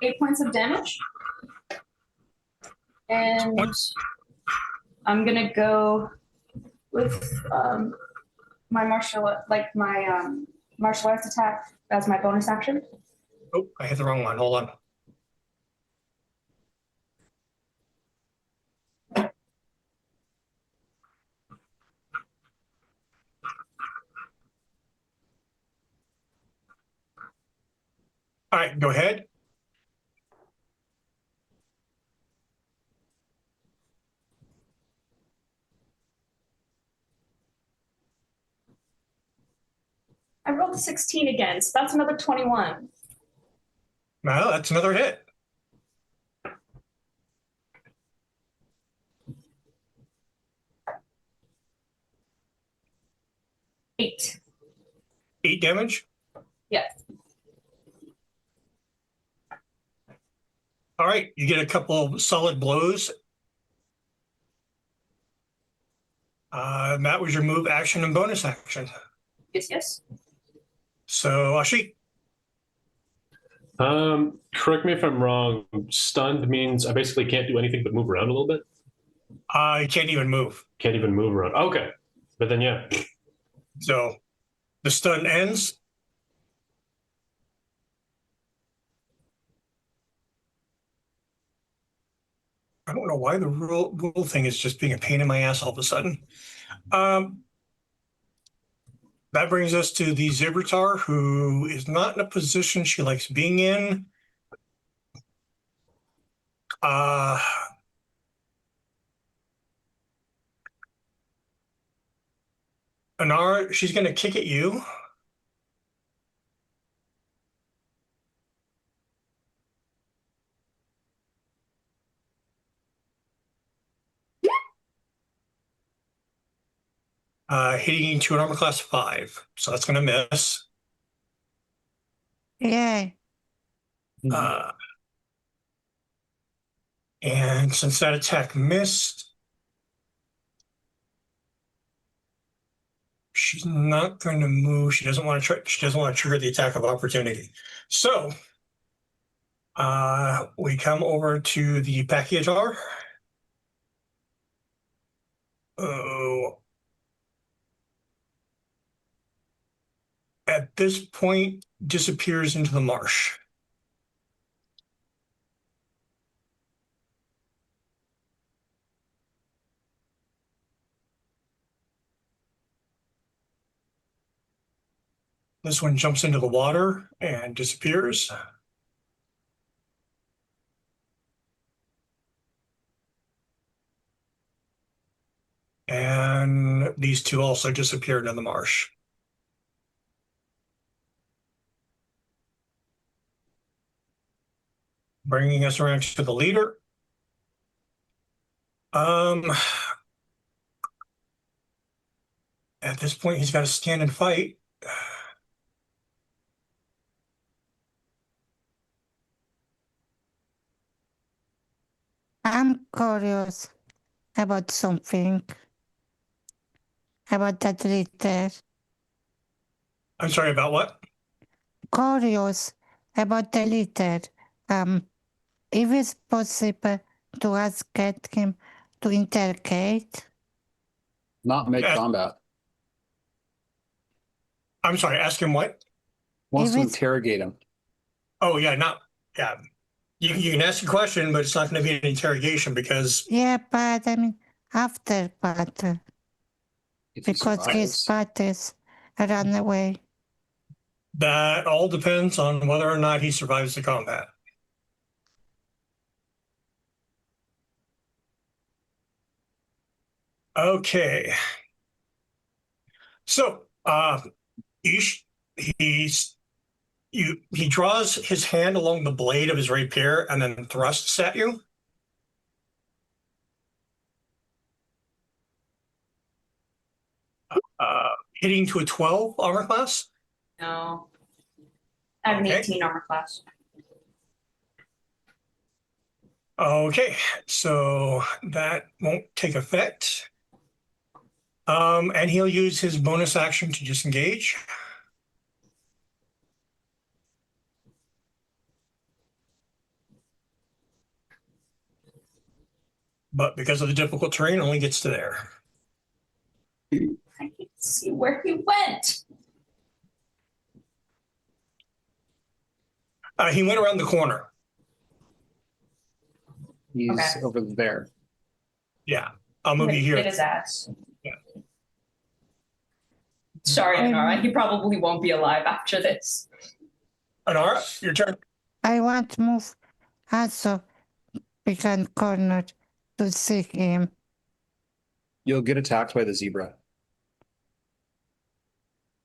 Eight points of damage. And I'm gonna go with my martial arts attack as my bonus action. Oh, I hit the wrong one. Hold on. All right, go ahead. I rolled a 16 again, so that's another 21. Well, that's another hit. Eight. 8 damage. Yeah. All right, you get a couple of solid blows. That was your move, action, and bonus action. Yes. So, Ashi, Correct me if I'm wrong. Stunned means I basically can't do anything but move around a little bit. you can't even move. Can't even move around. Okay, but then yeah. So, the stun ends. I don't know why the rule thing is just being a pain in my ass all of a sudden. That brings us to the Zibritar, who is not in a position she likes being in. Anara, she's going to kick at you. Hitting to an armor class 5. So that's going to miss. Yay. And since that attack missed, she's not going to move. She doesn't want to try. She doesn't want to trigger the attack of opportunity. So we come over to the Pakiatar. Oh. At this point, disappears into the marsh. This one jumps into the water and disappears. And these two also disappeared in the marsh. Bringing us around to the leader. At this point, he's got to stand and fight. I'm curious about something. About that letter. I'm sorry, about what? Curious about the letter. If it's possible to ask him to interrogate. Not make Yes. combat. I'm sorry, ask him what? Wants If to it's- interrogate him. Oh, yeah, yeah. You can ask a question, but it's not going to be an interrogation because Yeah, but I mean, after battle. If he Because his survives. parties ran away. that all depends on whether or not he survives the combat. Okay. So, Ish, he draws his hand along the blade of his rapier and then thrusts at you. Hitting to a 12 armor class. No. I have an Okay. 18 armor class. Okay, so that won't take effect. And he'll use his bonus action to disengage. But because of the difficult terrain, only gets to there. I can't see where he went. He went around the corner. He's Okay. over there. Yeah, I'll move you Hit here. his ass. Yeah. Sorry, Anara. He probably won't be alive after this. Anara, your turn. I want to move also behind corner to see him. You'll get attacked by the zebra.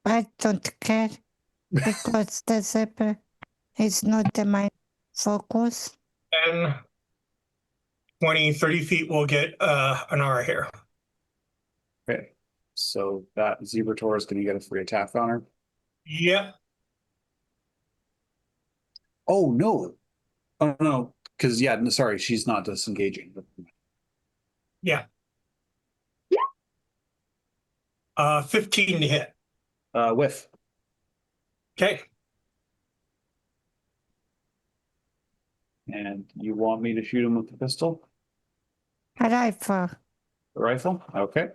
I don't care because the zebra is not my focus. 10, 20, 30 feet will get Anara here. Okay. So that zebra tor is going to get a free attack on her. Yep. Oh no. Oh no. Because yeah, no, sorry, she's not disengaging. Yeah. 15 to hit. Whiff. Okay. And you want me to shoot him with the pistol? A rifle. The rifle? Okay.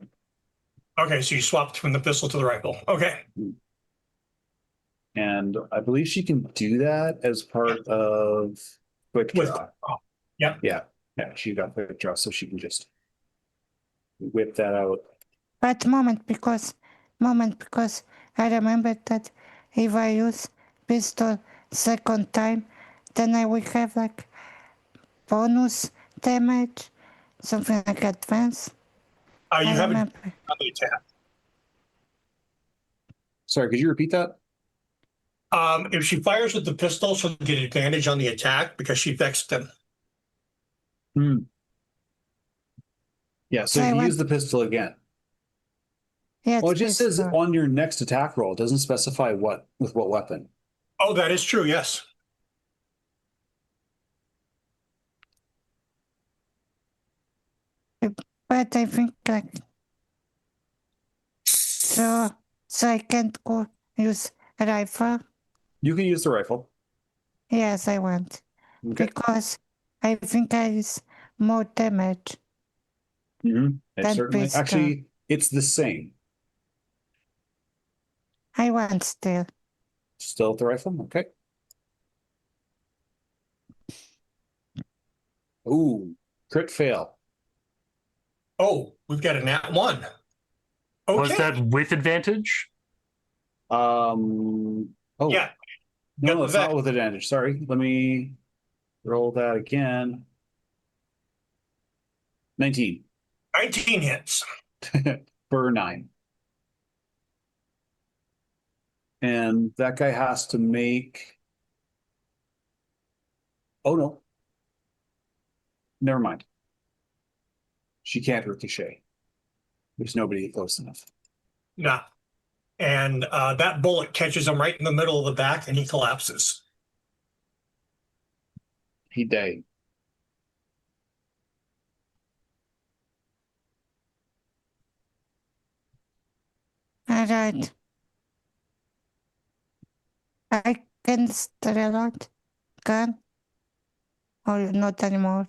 Okay, so you swapped from the pistol to the rifle. Okay. And I believe she can do that as part of quick With- draw. oh, yeah. Yeah. Yeah, she got quick draw, so she can just whip that out. But moment because I remember that if I use pistol second time, then I will have like bonus damage, something like advance. You I have a remember. on the attack. Sorry, could you repeat that? If she fires with the pistol, she'll get advantage on the attack because she vexed him. Yeah, so So I you want- use the pistol again. Yeah, Well, it just says pistol. on your next attack roll. It doesn't specify what with what weapon. Oh, that is true. Yes. But I think like so I can't go use a rifle. You can use the rifle. Yes, I want Okay. because I think I use more damage. It Then certainly pistol. actually it's the same. I want still. Still with the rifle? Okay. Ooh, crit fail. Oh, we've got a nat 1. Okay. Was that with advantage? Oh Yeah. no, Got it's the not vex. with advantage. Sorry. Let me roll that again. 19 19 hits. for 9. And that guy has to make. Oh no. Never mind. She can't ricochet. There's nobody close enough. No. And that bullet catches him right in the middle of the back and he collapses. He died. Alright. I can still out gun or not anymore.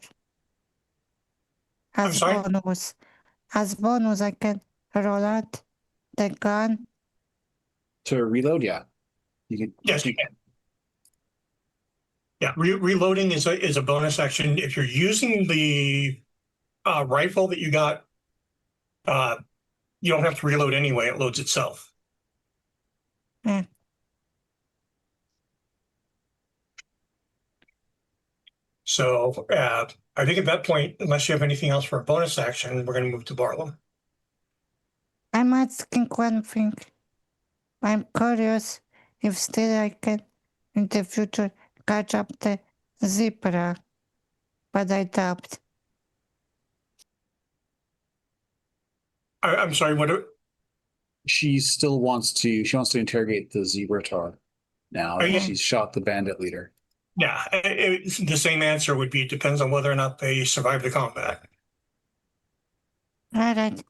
I'm As sorry? bonus. As bonus, I can roll out the gun. To reload, yeah. You can. Yes, you can. Yeah, reloading is a bonus action. If you're using the rifle that you got, you don't have to reload anyway. It loads itself. Hmm. So I think at that point, unless you have anything else for a bonus action, we're going to move to Barlam. I'm asking one thing. I'm curious if still I can, in the future, catch up the zebra, but I doubt. I'm sorry, what? She still wants to. She wants to interrogate the Zebratar now Oh, that yeah. she's shot the bandit leader. Yeah, the same answer would be it depends on whether or not they survive the combat. Alright,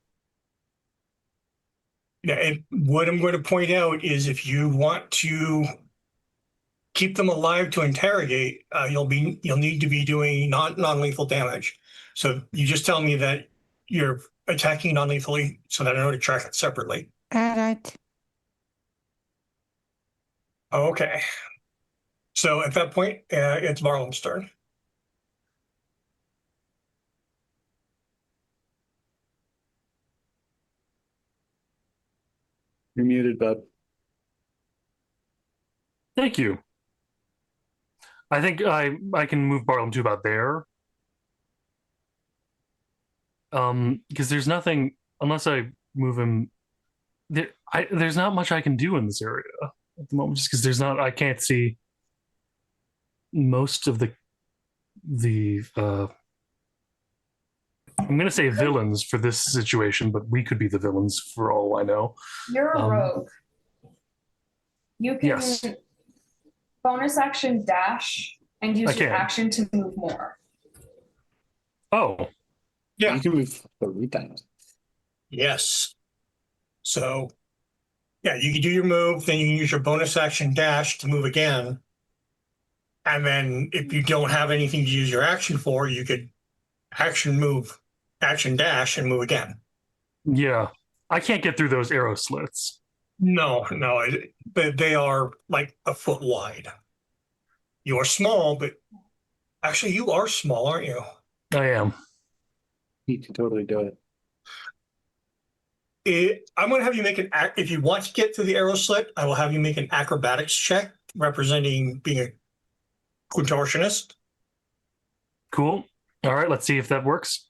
Yeah, and what I'm going to point out is if you want to keep them alive to interrogate, you'll need to be doing non-lethal damage. So you just tell me that you're attacking non-lethally so that I know to track it separately. alright. Okay. So at that point, it's Marlon's turn. You're muted, bud. Thank you. I think I can move Barlam to about there. Because there's nothing unless I move him. There's not much I can do in this area at the moment, just because I can't see most of the I'm gonna say villains for this situation, but we could be the villains for all I know. You're a rogue. You can Yes. bonus action dash and use I your can. action to move more. Oh, Yeah. You can move 3 times. Yes. So, yeah, you can do your move, then you can use your bonus action dash to move again. And then if you don't have anything to use your action for, you could action move, action dash, and move again. yeah. I can't get through those arrow slits. No, they are like a foot wide. You are small, but actually you are small, aren't you? I am. You can totally do it. I'm going to have you make if you want to get through the arrow slit, I will have you make an acrobatics check representing being a contortionist. Cool. All right, let's see if that works.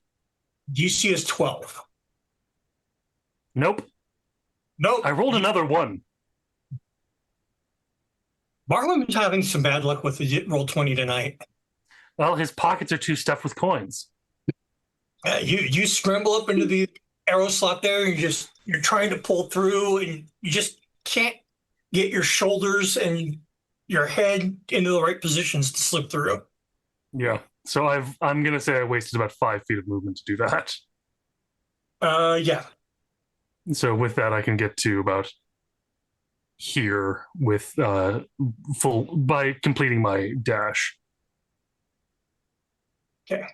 DC is 12. Nope. Nope. I rolled another one. Barlam is having some bad luck with the roll 20 tonight. Well, his pockets are too stuffed with coins. You scramble up into the arrow slot there, and you're trying to pull through, and you just can't get your shoulders and your head into the right positions to slip through. Yeah. So I'm gonna say I wasted about 5 feet of movement to do that. Yeah. So with that, I can get to about here with full by completing my dash. Okay.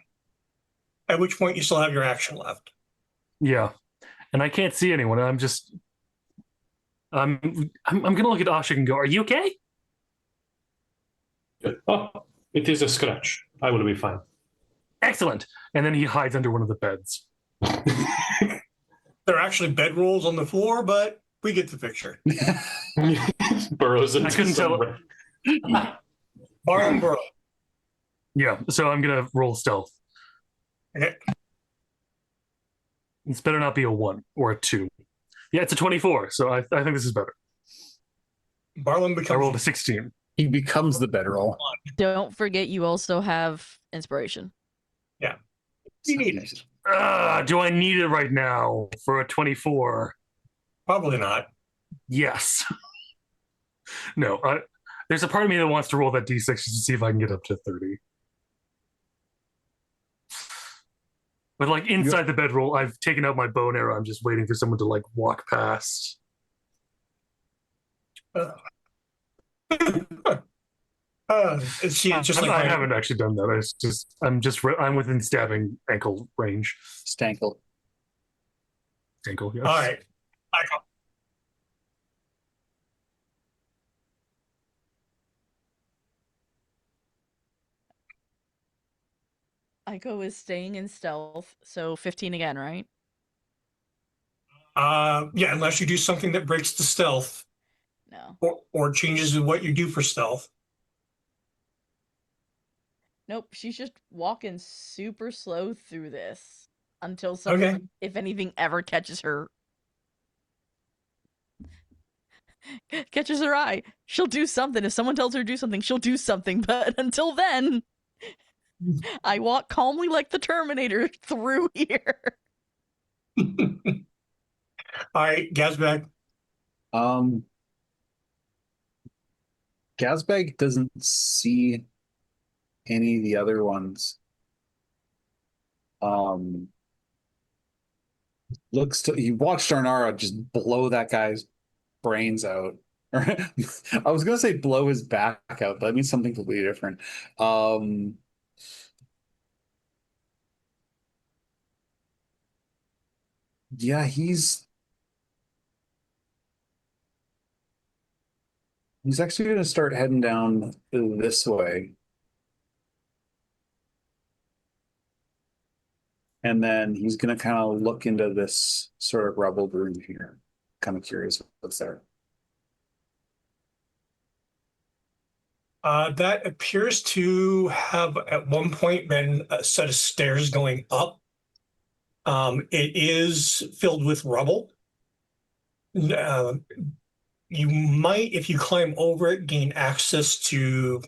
At which point you still have your action left. Yeah, and I can't see anyone. I'm gonna look at Ashik and go, "Are you okay?" Oh, it is a scratch. I will be fine. Excellent. And then he hides under one of the beds. There are actually bedrolls on the floor, but we get the picture. Burrows into I couldn't some tell. Barlam Burrow. Yeah. So I'm gonna roll stealth. Okay. It's better not be a 1 or a 2. Yeah, it's a 24. So I think this is better. Barlam I rolled a becomes 16. He becomes the bedroll. Don't forget you also have inspiration. You need it. Do I need it right now for a 24? Probably not. Yes. No. There's a part of me that wants to roll that d6 just to see if I can get up to 30. But like inside the bedroll, I've taken out my bow and arrow. I'm just waiting for someone to like walk past. It's just like I my- haven't actually done that. I'm within stabbing ankle range. Stankle. Ankle, yes. All right. I go. Aiko is staying in stealth, so 15 again, right? Yeah, unless you do something that breaks the stealth No. or changes what you do for stealth. Nope, she's just walking super slow through this until someone, Okay. if anything, ever catches her eye. She'll do something. If someone tells her to do something, she'll do something. But until then, I walk calmly like the Terminator through here. All right, Gazbag. Gazbag doesn't see any of the other ones. Looks to you watched Arnara just blow that guy's brains out. I was gonna say blow his back out, but that means something completely different. Yeah, he's actually gonna start heading down this way. And then he's gonna kind of look into this sort of rubble room here. Kind of curious what's there. That appears to have at one point been a set of stairs going up. It is filled with rubble. You might, if you climb over it, gain access to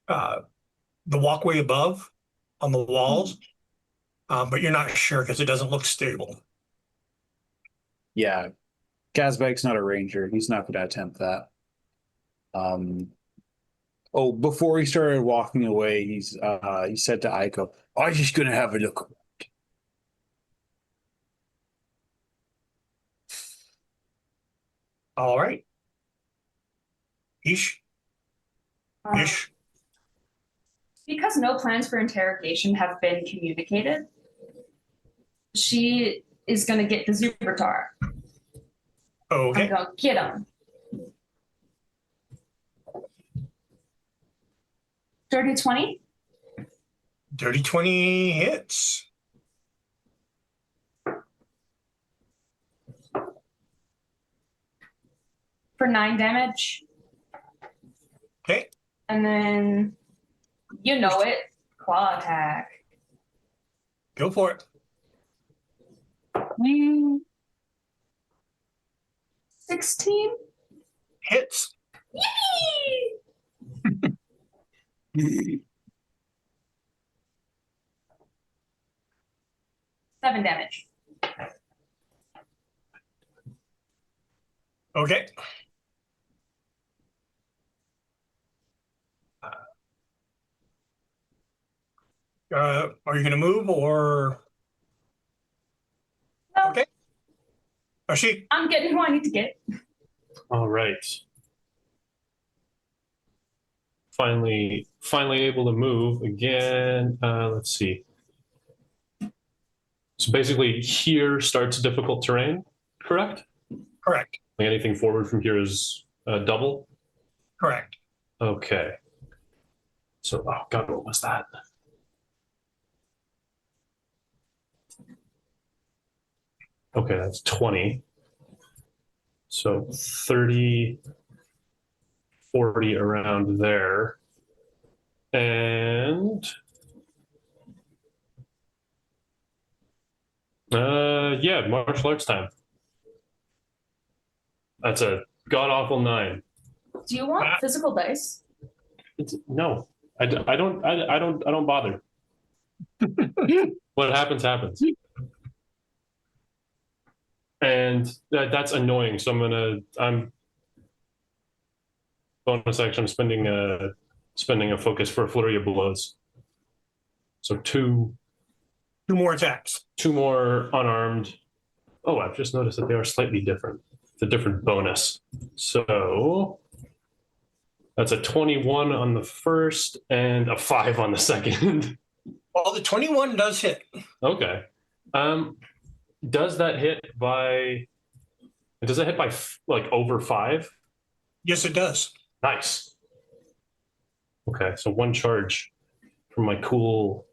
the walkway above on the walls, but you're not sure because it doesn't look stable. Yeah, Gazbag's not a ranger. He's not gonna attempt that. Oh, before he started walking away, he said to Aiko, "I'm just gonna have a look." All right. Ish. Ish. Because no plans for interrogation have been communicated, she is going to get the Zubertar. Okay. I'm going to get him. Dirty 20? Dirty 20 hits. For 9 damage. Okay. And then, you know it, claw attack. Go for it. 16? Hits. Yee! 7 damage. Okay. Are you going to move or? No, Okay. Ashik. I'm getting who I need to get. All right. Finally able to move again. Let's see. So basically, here starts difficult terrain, correct? Correct. Like anything forward from here is double. Correct. Okay. So, oh God, what was that? Okay, that's 20. So 30, 40 around there. And yeah, martial arts time. That's a god awful 9. Do you want physical dice? No, I don't bother. What happens happens. And that's annoying. So I'm bonus action. I'm spending a focus for a flurry of blows. So two Two more attacks. more unarmed. Oh, I've just noticed that they are slightly different. the different bonus. So that's a 21 on the first and a 5 on the second. Well, the 21 does hit. Okay. Does that hit by like over 5? Yes, it does. Nice. Okay, so 1 charge from my cool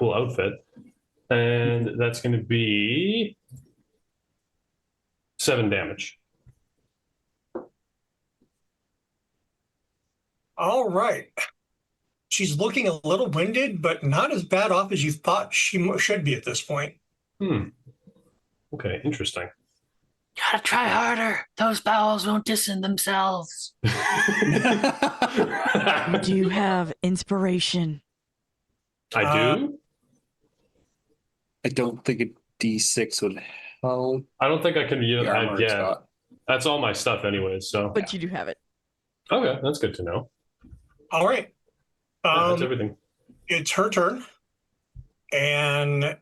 outfit. And that's going to be 7 damage. All right. She's looking a little winded, but not as bad off as you thought she should be at this point. Okay, interesting. Gotta try harder. Those bowels won't distance themselves. Do you have inspiration? I do? I don't think a D6 would help. I don't think I can use The armor it's yeah. got. That's all my stuff anyways, so. But you do have it. Okay, that's good to know. All right. Yeah, that's everything. It's her turn. And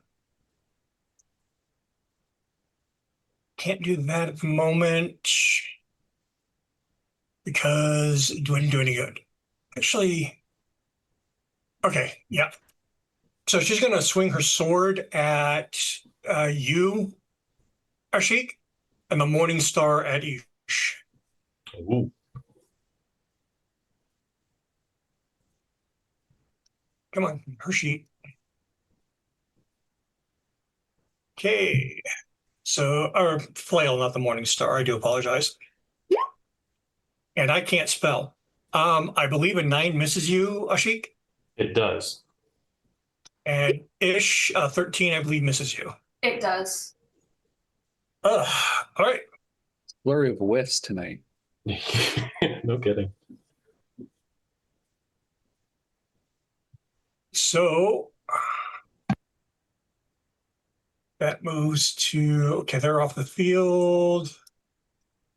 can't do that at the moment because it wouldn't do any good. Actually, okay, yeah. So she's going to swing her sword at you, Ashik, and the Morning Star at Ish. Ooh. Come on, her sheet. Okay. So, or flail, not the Morning Star. I do apologize. And I can't spell. I believe a 9 misses you, Ashik. It does. And Ish, 13, I believe, misses you. It does. All right. Flurry of whiffs tonight. No kidding. So that moves to, okay, they're off the field.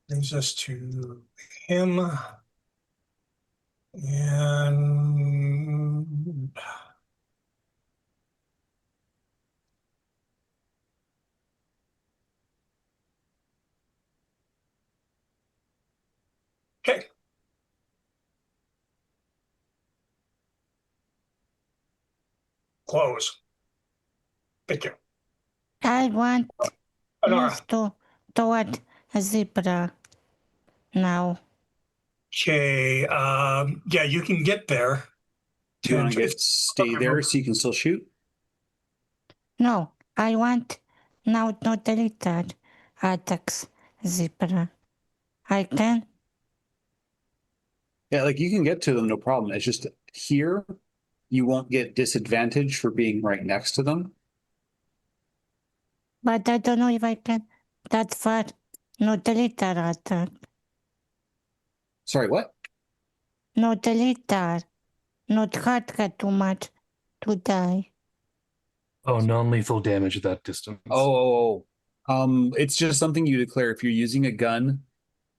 Brings us to him. And okay. Close. Thank you. I want Honora. move toward a zebra now. Okay. Yeah, you can get there. Do you want to It's- stay there so you can still shoot? No, I want now not the little attacks zebra. I can. Yeah, like you can get to them, no problem. It's just here, you won't get disadvantage for being right next to them. But I don't know if I can that far. Not the little attack. Sorry, what? Not the little. Not hurt her too much to die. Oh, non-lethal damage at that distance. It's just something you declare if you're using a gun.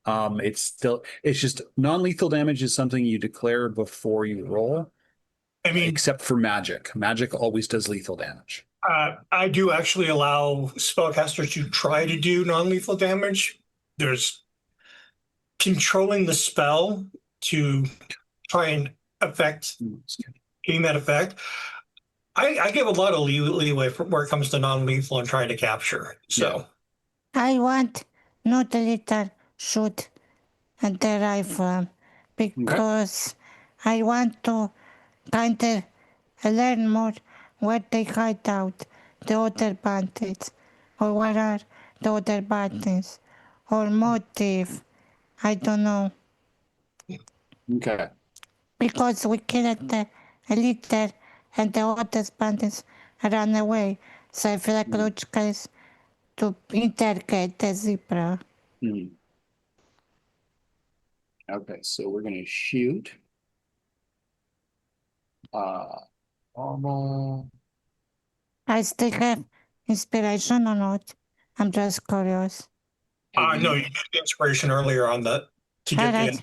It's just non-lethal damage is something you declare before you roll. I mean, except for magic. Magic always does lethal damage. I do actually allow spellcasters to try to do non-lethal damage. There's controlling the spell to try and affect getting that effect. I give a lot of leeway for where it comes to non-lethal and trying to capture. So I want not a little shoot at the rifle because I want to kind of learn more where they hide out the other bandits or what are the other bandits or motive. I don't know. Okay. Because we killed the leader and the other bandits ran away. So I feel like logical is to interrogate the zebra. Okay, so we're gonna shoot. Normal. I still have inspiration or not? I'm just curious. no, you get the inspiration earlier on that to get Alright.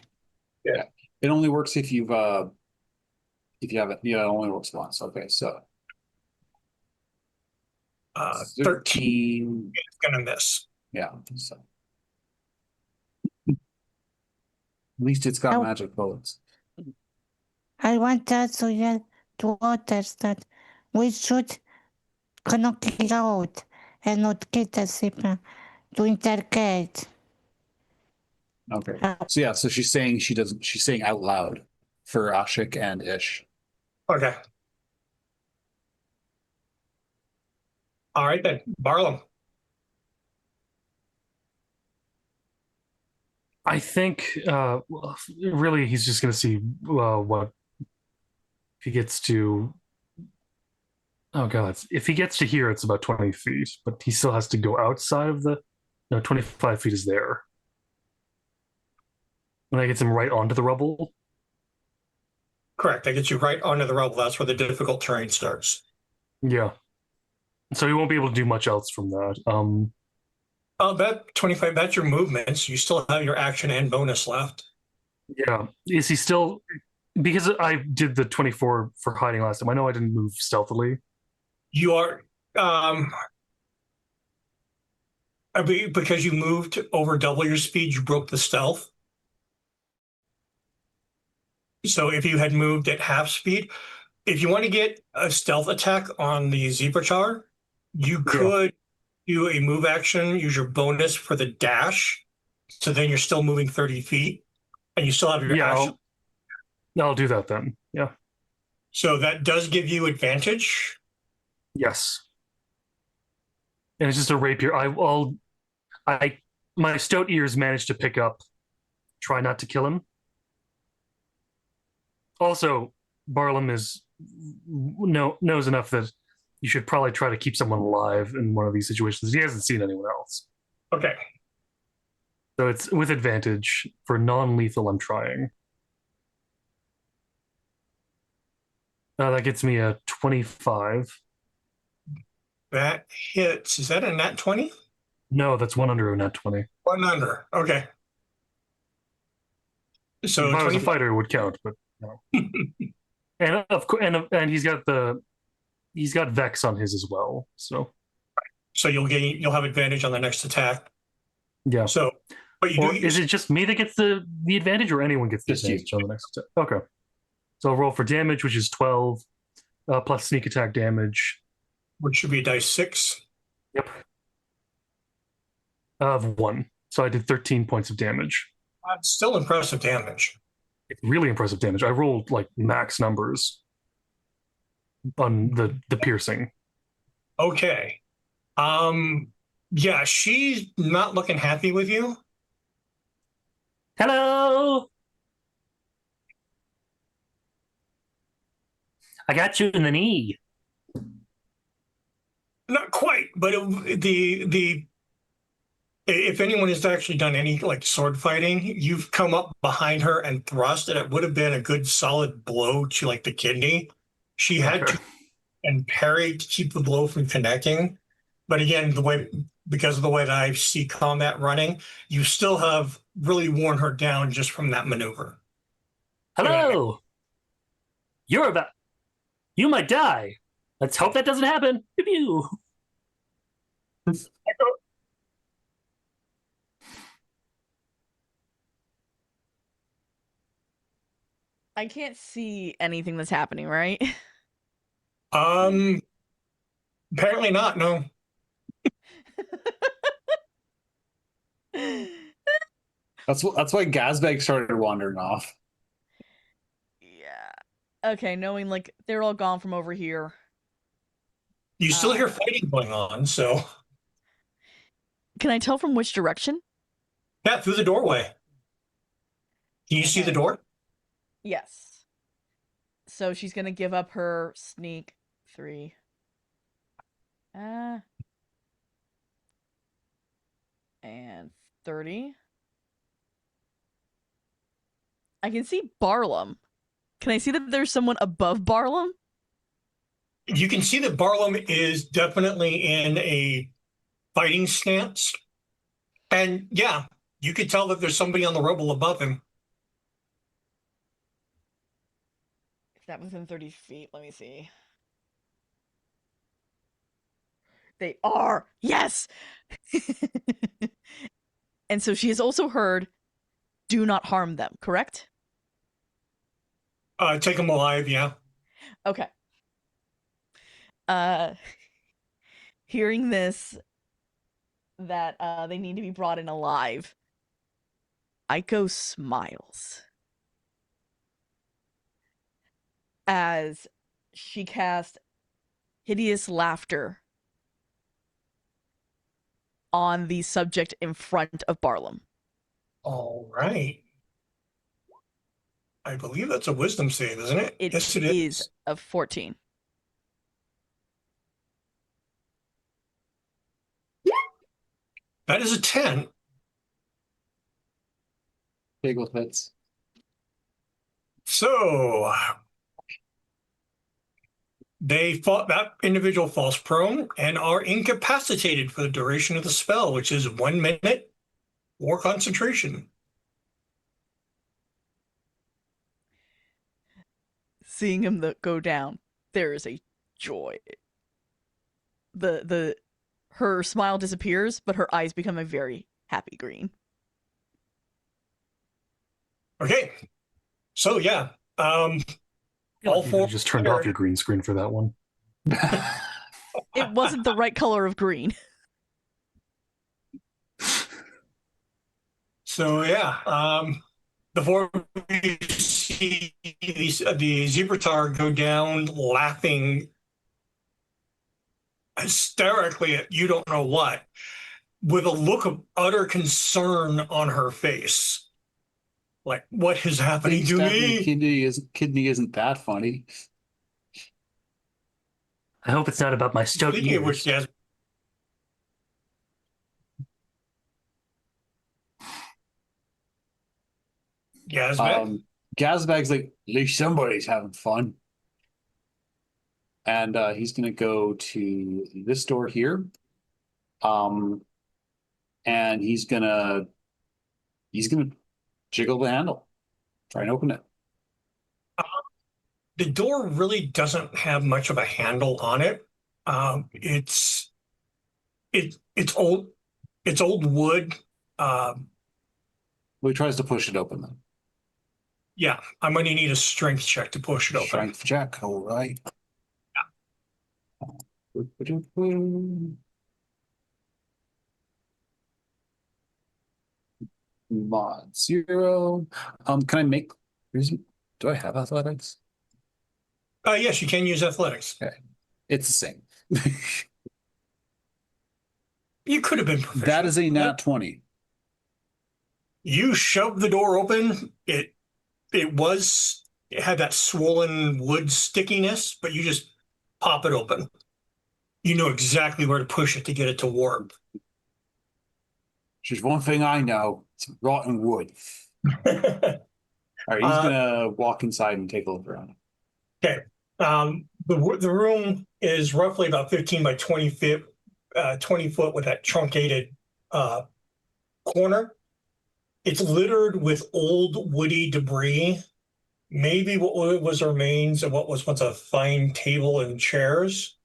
in. It only works if you have it. Yeah, it only works once. Okay, so 13 is gonna miss. Yeah. So least it's got Oh. magic bullets. I want also yell to others that we should knock it out and not get us to interrogate. Okay. Uh, So yeah, so she's saying she's saying out loud for Ashik and Ish. Okay. All right then, Barlam. I think well, really he's just going to see what if he gets to. Oh god, if he gets to here, it's about 20 feet, but he still has to go outside of the. No, 25 feet is there. And that gets him right onto the rubble. Correct. That gets you right onto the rubble. That's where the difficult terrain starts. Yeah. So he won't be able to do much else from that. That 25, that's your movements. You still have your action and bonus left. Yeah. Is he still because I did the 24 for hiding last time, I know I didn't move stealthily. You are because you moved over double your speed, you broke the stealth. So if you had moved at half speed, if you want to get a stealth attack on the zebra char, you could do a move action, use your bonus for the dash. So then you're still moving 30 feet and you still have your action. I'll do that then. Yeah. So that does give you advantage. Yes. And it's just a rapier. My stout ears managed to pick up. Try not to kill him. Also, Barlam knows enough that you should probably try to keep someone alive in one of these situations. He hasn't seen anyone else. Okay. So it's with advantage. For non-lethal, I'm trying. That gets me a 25. That hits. Is that a nat 20? No, that's one under a nat 20. One under. Okay. So if I was a 20 fighter, it would count, but no. And of course, and he's got Vex on his as well. So you'll have advantage on the next attack. Yeah. So, but you or do is it just me that gets the advantage, or anyone gets the Just you. advantage on the next attack? Okay. So I'll roll for damage, which is 12, plus sneak attack damage. which should be a dice 6. Yep. Of 1. So I did 13 points of damage. That's still impressive damage. It's really impressive damage. I rolled like max numbers on the piercing. Okay. Yeah, she's not looking happy with you. Hello. I got you in the knee. Not quite, but if anyone has actually done any like sword fighting, you've come up behind her and thrust, and it would have been a good solid blow to like the kidney. She had to and parry to keep the blow from connecting. But again, because of the way that I see combat running, you still have really worn her down just from that maneuver. Hello. You might die. Let's hope that doesn't happen. Pew. I can't see anything that's happening, right? Apparently not. No. That's why Gazbag started wandering off. Yeah. Okay, knowing like they're all gone from over here. You still hear fighting going on, so Can I tell from which direction? yeah, through the doorway. Can you see the door? Yes. So she's gonna give up her sneak 3. And 30. I can see Barlam. Can I see that there's someone above Barlam? You can see that Barlam is definitely in a fighting stance. And yeah, you could tell that there's somebody on the rubble above him. Is that within 30 feet? Let me see. They are! Yes! And so she has also heard do not harm them, correct? Take them alive, yeah. Okay. Hearing this, that they need to be brought in alive, Aiko smiles as she casts hideous laughter on the subject in front of Barlam. All right. I believe that's a wisdom save, isn't it? It Yes, it is a 14. That is a 10. Bagel hits. So that individual falls prone and are incapacitated for the duration of the spell, which is 1 minute or concentration. Seeing him go down, there is a joy. Her smile disappears, but her eyes become a very happy green. Okay. So yeah. I feel All like you four just turned off your green screen for that one. It wasn't the right color of green. So yeah, the four of you see the Zebratar go down laughing hysterically at you don't know what, with a look of utter concern on her face. Like, what is happening to me? Kidney isn't that funny. I hope it's not about my stout Speaking of ears. which, Gazbek. Gazbag's like, at least somebody's having fun. And he's gonna go to this door here. And he's gonna jiggle the handle. Try and open it. The door really doesn't have much of a handle on it. It's old wood. Well, he tries to push it open then. Yeah, I'm going to need a strength check to push it open. Strength check, all right. Yeah. Mod 0. Can I make? Do I have athletics? Yes, you can use athletics. Okay, it's the same. You could have been proficient. That is a nat 20. You shoved the door open. It had that swollen wood stickiness, but you just pop it open. You know exactly where to push it to get it to warp. There's one thing I know: it's rotten wood. All right, he's gonna walk inside and take a look around. Okay. The room is roughly about 15 by 20 feet, 20 foot with that truncated corner. It's littered with old woody debris, maybe what was remains of what was once a fine table and chairs.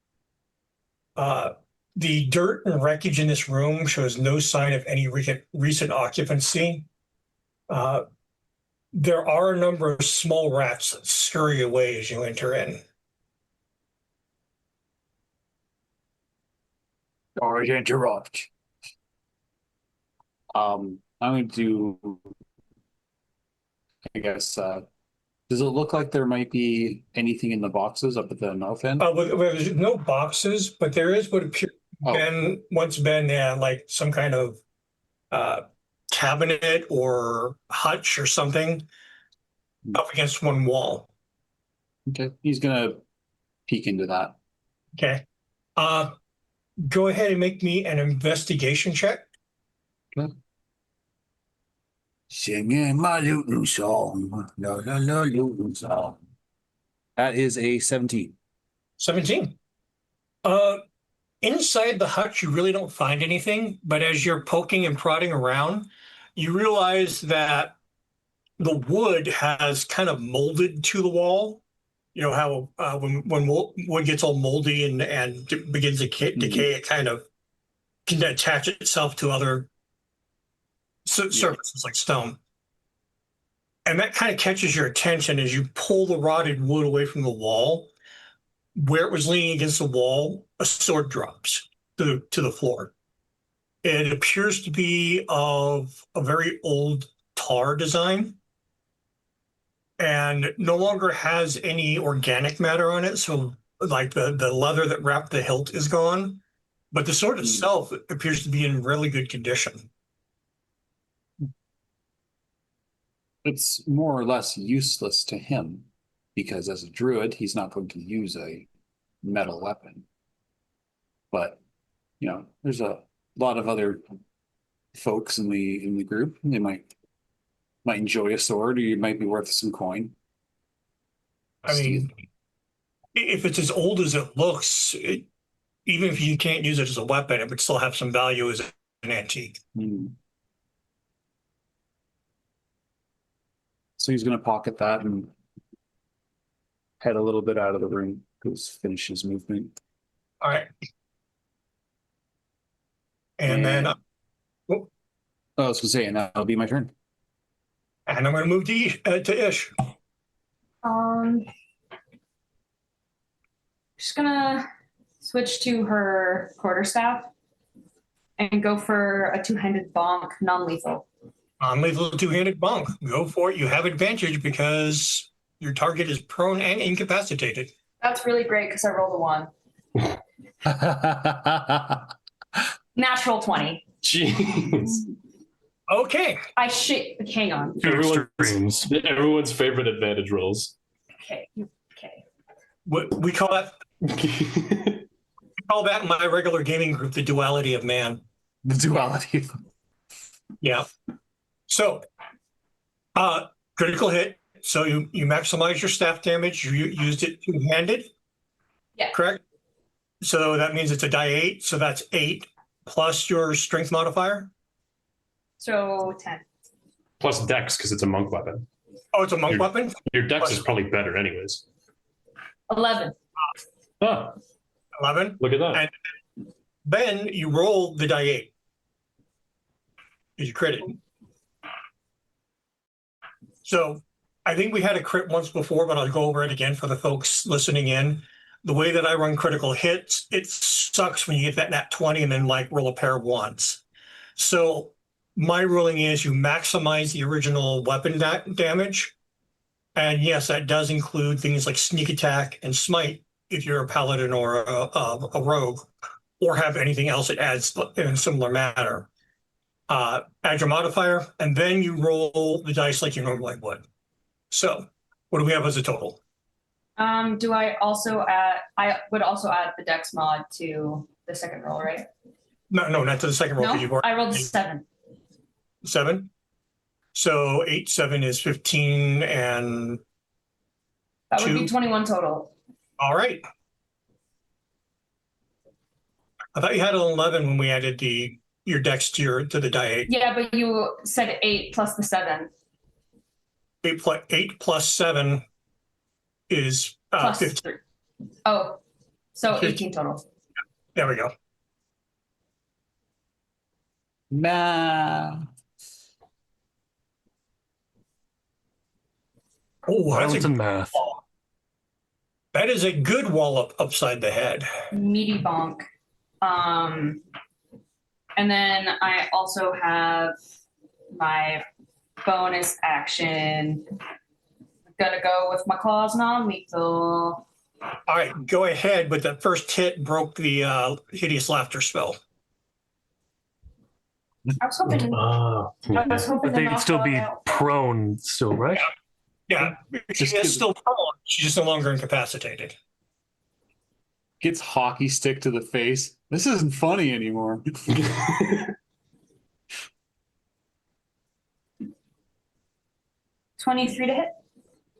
The dirt and wreckage in this room shows no sign of any recent occupancy. There are a number of small rats that scurry away as you enter in. Sorry to interrupt. I'm going to do, I guess, does it look like there might be anything in the boxes up at the north end? Well, there's no boxes, but there is what appears once been like some kind of cabinet or hutch or something up against one wall. Okay, he's gonna peek into that. Okay. Go ahead and make me an investigation check. Okay. Singing my looting song, la la la looting song. That is a 17. 17. Inside the hutch, you really don't find anything, but as you're poking and prodding around, you realize that the wood has kind of molded to the wall. You know how when wood gets all moldy and begins to decay, it kind of can attach itself to other surfaces like stone. And that kind of catches your attention as you pull the rotted wood away from the wall. Where it was leaning against the wall, a sword drops to the floor. It appears to be of a very old tar design and no longer has any organic matter on it. So like the leather that wrapped the hilt is gone, but the sword itself appears to be in really good condition. It's more or less useless to him because as a druid, he's not going to use a metal weapon. But, you know, there's a lot of other folks in the group. They might enjoy a sword, or it might be worth some coin. I mean, if it's as old as it looks, even if you can't use it as a weapon, it would still have some value as an antique. So he's going to pocket that and head a little bit out of the room. Finish his movement. All right. And then, I was going to say, and that'll be my turn. And I'm going to move to Ish. Just gonna switch to her quarterstaff and go for a two-handed bonk, non-lethal. Non-lethal two-handed bonk. Go for it. You have advantage because your target is prone and incapacitated. That's really great because I rolled a 1. Natural 20. Jeez. Okay. Hang on. Everyone's favorite advantage rolls. Okay. Okay. We call that in my regular gaming group the duality of man. The duality. Yeah. So, critical hit. So you maximize your staff damage. You used it two-handed. Yeah. Correct. So that means it's a die 8. So that's 8 plus your strength modifier. So 10. Plus dex because it's a monk weapon. Oh, it's a monk weapon? Your dex is probably better anyways. 11. Ah, 11. look at that. And then you roll the die 8. You crit it. So I think we had a crit once before, but I'll go over it again for the folks listening in. The way that I run critical hits, it sucks when you get that nat 20 and then like roll a pair of ones. So my ruling is you maximize the original weapon damage. And yes, that does include things like sneak attack and smite if you're a paladin or a rogue, or have anything else that adds in a similar manner. Add your modifier, and then you roll the dice like you normally would. So what do we have as a total? Do I also add? I would also add the dex mod to the second roll, right? No, not to the second roll. No, You've already I rolled a 7. 7. So 8, 7 is 15, and That would be 2. 21 total. All right. I thought you had an 11 when we added your dex to the die 8. Yeah, but you said 8 plus the 7. 8 plus 7 is Plus 15. 3. Oh, so 15. 18 total. There we go. Nah. Oh, Violence and math. that is a good wallop upside the head. Meaty bonk. And then I also have my bonus action. I'm gonna go with my claws non-lethal. All right, go ahead, but that first hit broke the hideous laughter spell. I was hoping. I was hoping But to they'd knock still that be out. prone, still, right? Yeah, she is still prone. She's just no longer incapacitated. Gets hockey stick to the face. This isn't funny anymore. 23 to hit.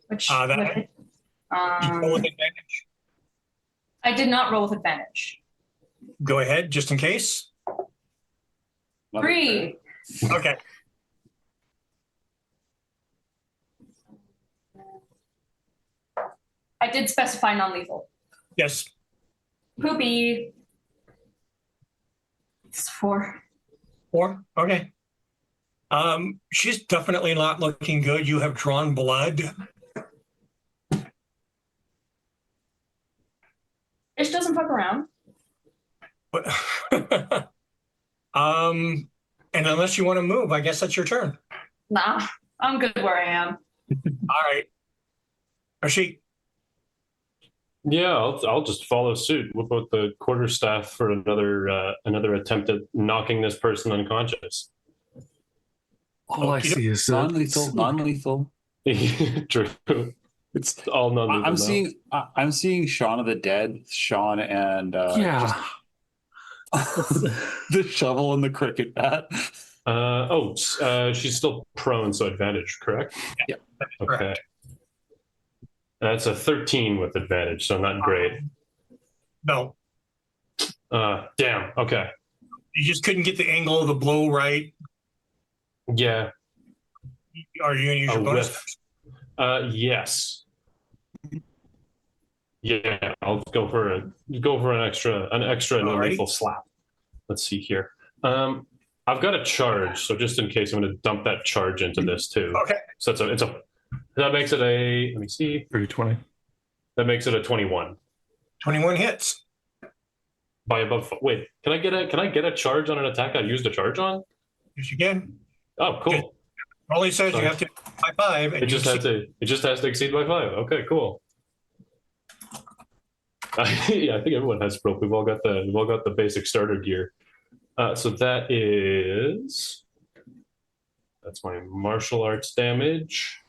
Which That- would hit. You roll with advantage. I did not roll with advantage. Go ahead, just in case. 3. Okay. I did specify non-lethal. Yes. Poopy. It's 4. 4. Okay. She's definitely not looking good. You have drawn blood. Ish doesn't fuck around. But and unless you want to move, I guess that's your turn. Nah, I'm good where I am. All right. Rashik. Yeah, I'll just follow suit. Whip out the quarterstaff for another attempt at knocking this person unconscious. All I see is Non-lethal, non-lethal. True. It's all non-lethal. I'm seeing Shaun of the Dead, Shaun and yeah. the shovel and the cricket bat. She's still prone, so advantage, correct? Yeah. Okay. Correct. That's a 13 with advantage, so not great. No, Damn. Okay. you just couldn't get the angle of the blow right. Yeah. Are you going to use your bonus? Whiff. Yes. Yeah, I'll go for an extra non-lethal slap. Let's see here. I've got a charge, so just in case, I'm going to dump that charge into this too. Okay. So that makes it a, let me see. 20. That makes it a 21. 21 hits. By above. Wait, can I get a charge on an attack I used a charge on? Yes, you can. Oh, cool. Rolly says Sorry. you have to by 5. And It just has to exceed by 5. Okay, cool. Yeah, I think everyone has rope. We've all got the basic starter gear. So that's my martial arts damage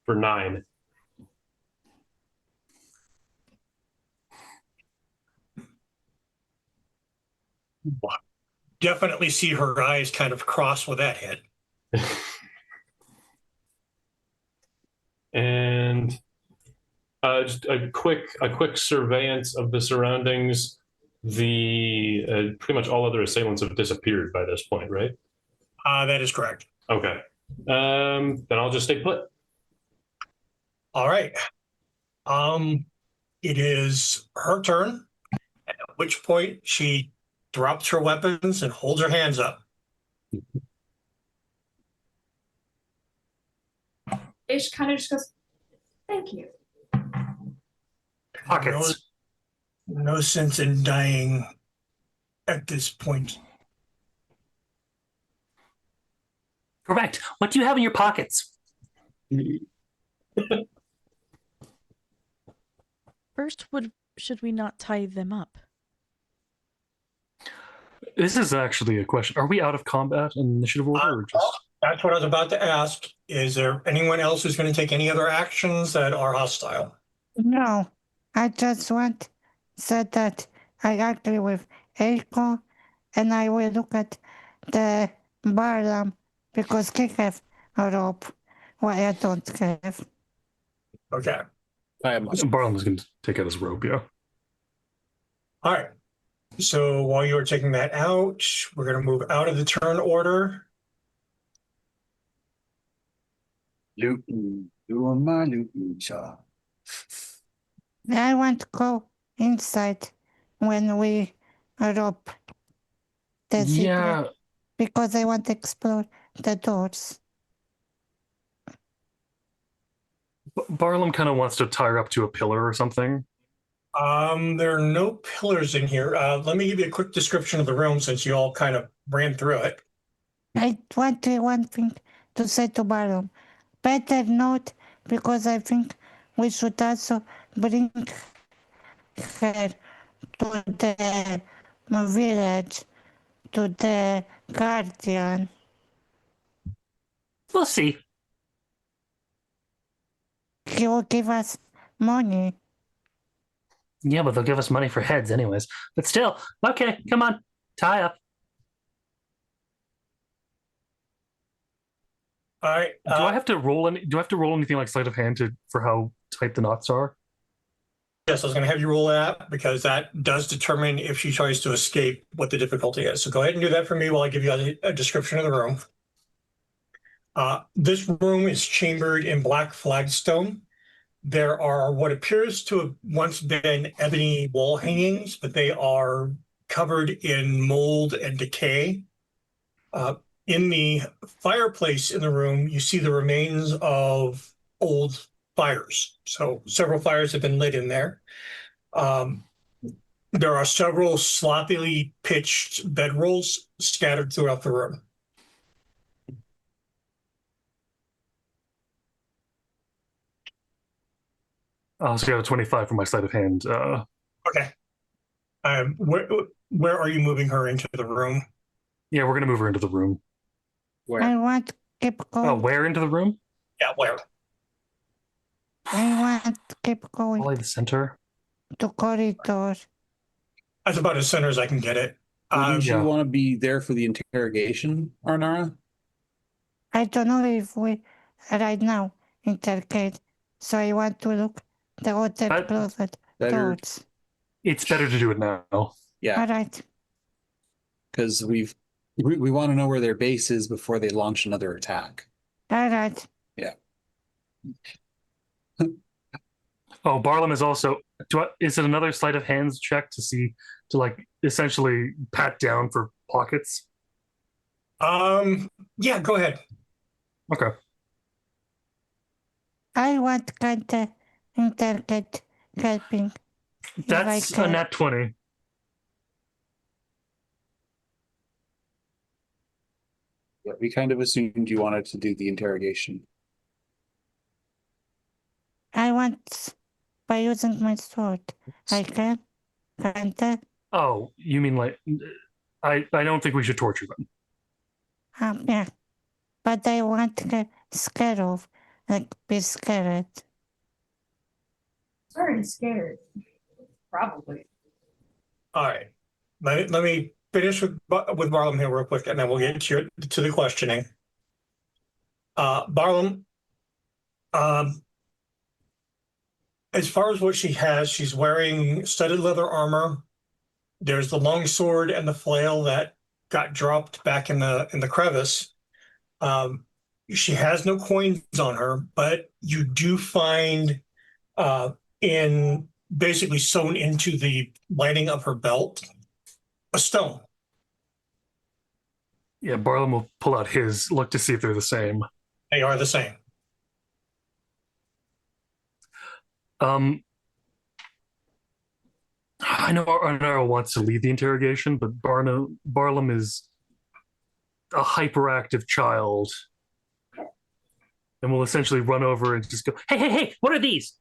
for 9. definitely see her eyes kind of cross with that hit. And just a quick surveillance of the surroundings. The pretty much all other assailants have disappeared by this point, right? That is correct. Okay. Then I'll just stay put. All right. It is her turn, at which point she drops her weapons and holds her hands up. Ish kind of just goes, "Thank you." Pockets. No sense in dying at this point. Correct. What do you have in your pockets? First, should we not tie them up? This is actually a question. Are we out of combat in initiative order? Or just... That's what I was about to ask. Is there anyone else who's going to take any other actions that are hostile? No, I just said that I agree with Eiko, and I will look at the Barlam because they have a rope, what I don't have. Okay. Barlam is going to take out his rope, yeah. All right. So while you're taking that out, we're going to move out of the turn order. Luton, doing my Luton job. I want to go inside when we rope the secret because I want to explore the doors. Barlam kind of wants to tie her up to a pillar or something. There are no pillars in here. Let me give you a quick description of the room since you all kind of ran through it. I want one thing to say to Barlam. Better note, because I think we should also bring her to the village, to the guardian. We'll see. He will give us money. Yeah, but they'll give us money for heads anyways. But still, okay, come on, tie up. All right. Do I have to roll anything like sleight of hand for how tight the knots are? Yes, I was going to have you roll that because that does determine if she tries to escape what the difficulty is. So go ahead and do that for me while I give you a description of the room. This room is chambered in black flagstone. There are what appears to have once been ebony wall hangings, but they are covered in mold and decay. in the fireplace in the room, you see the remains of old fires. So several fires have been lit in there. There are several sloppily pitched bedrolls scattered throughout the room. I also got a 25 for my sleight of hand. Okay. Where are you moving her into the room? Yeah, we're gonna move her into the room. I want to keep Oh, going. where into the room? Yeah, where? I want to keep going Probably the center. to corridor. That's about as center as I can get it. Wouldn't yeah. you want to be there for the interrogation, Arnara? I don't know if we right now interrogate, so I want to look the hotel But- closet Better, doors. It's better to do it now. yeah, All right. because we want to know where their base is before they launch another attack. All right. Oh, Barlam is also. Is it another sleight of hands check to like essentially pat down for pockets? Yeah, go ahead. Okay. I want to interrogate helping. That's Like, a nat 20. Yeah, we kind of assumed you wanted to do the interrogation. I want by using my sword. I can. Can't I? Oh, you mean like I don't think we should torture them. Yeah. But I want to get scared of, like, be scared. It's already scared. Probably. All right. Let me finish with Barlam here real quick, and then we'll get to the questioning. Barlam, as far as what she has, she's wearing studded leather armor. There's the long sword and the flail that got dropped back in the crevice. She has no coins on her, but you do find in basically sewn into the lining of her belt a stone. Yeah, Barlam will pull out his, look to see if they're the same. They are the same. I know Arnara wants to lead the interrogation, but Barlam is a hyperactive child and will essentially run over and just go, hey, what are these?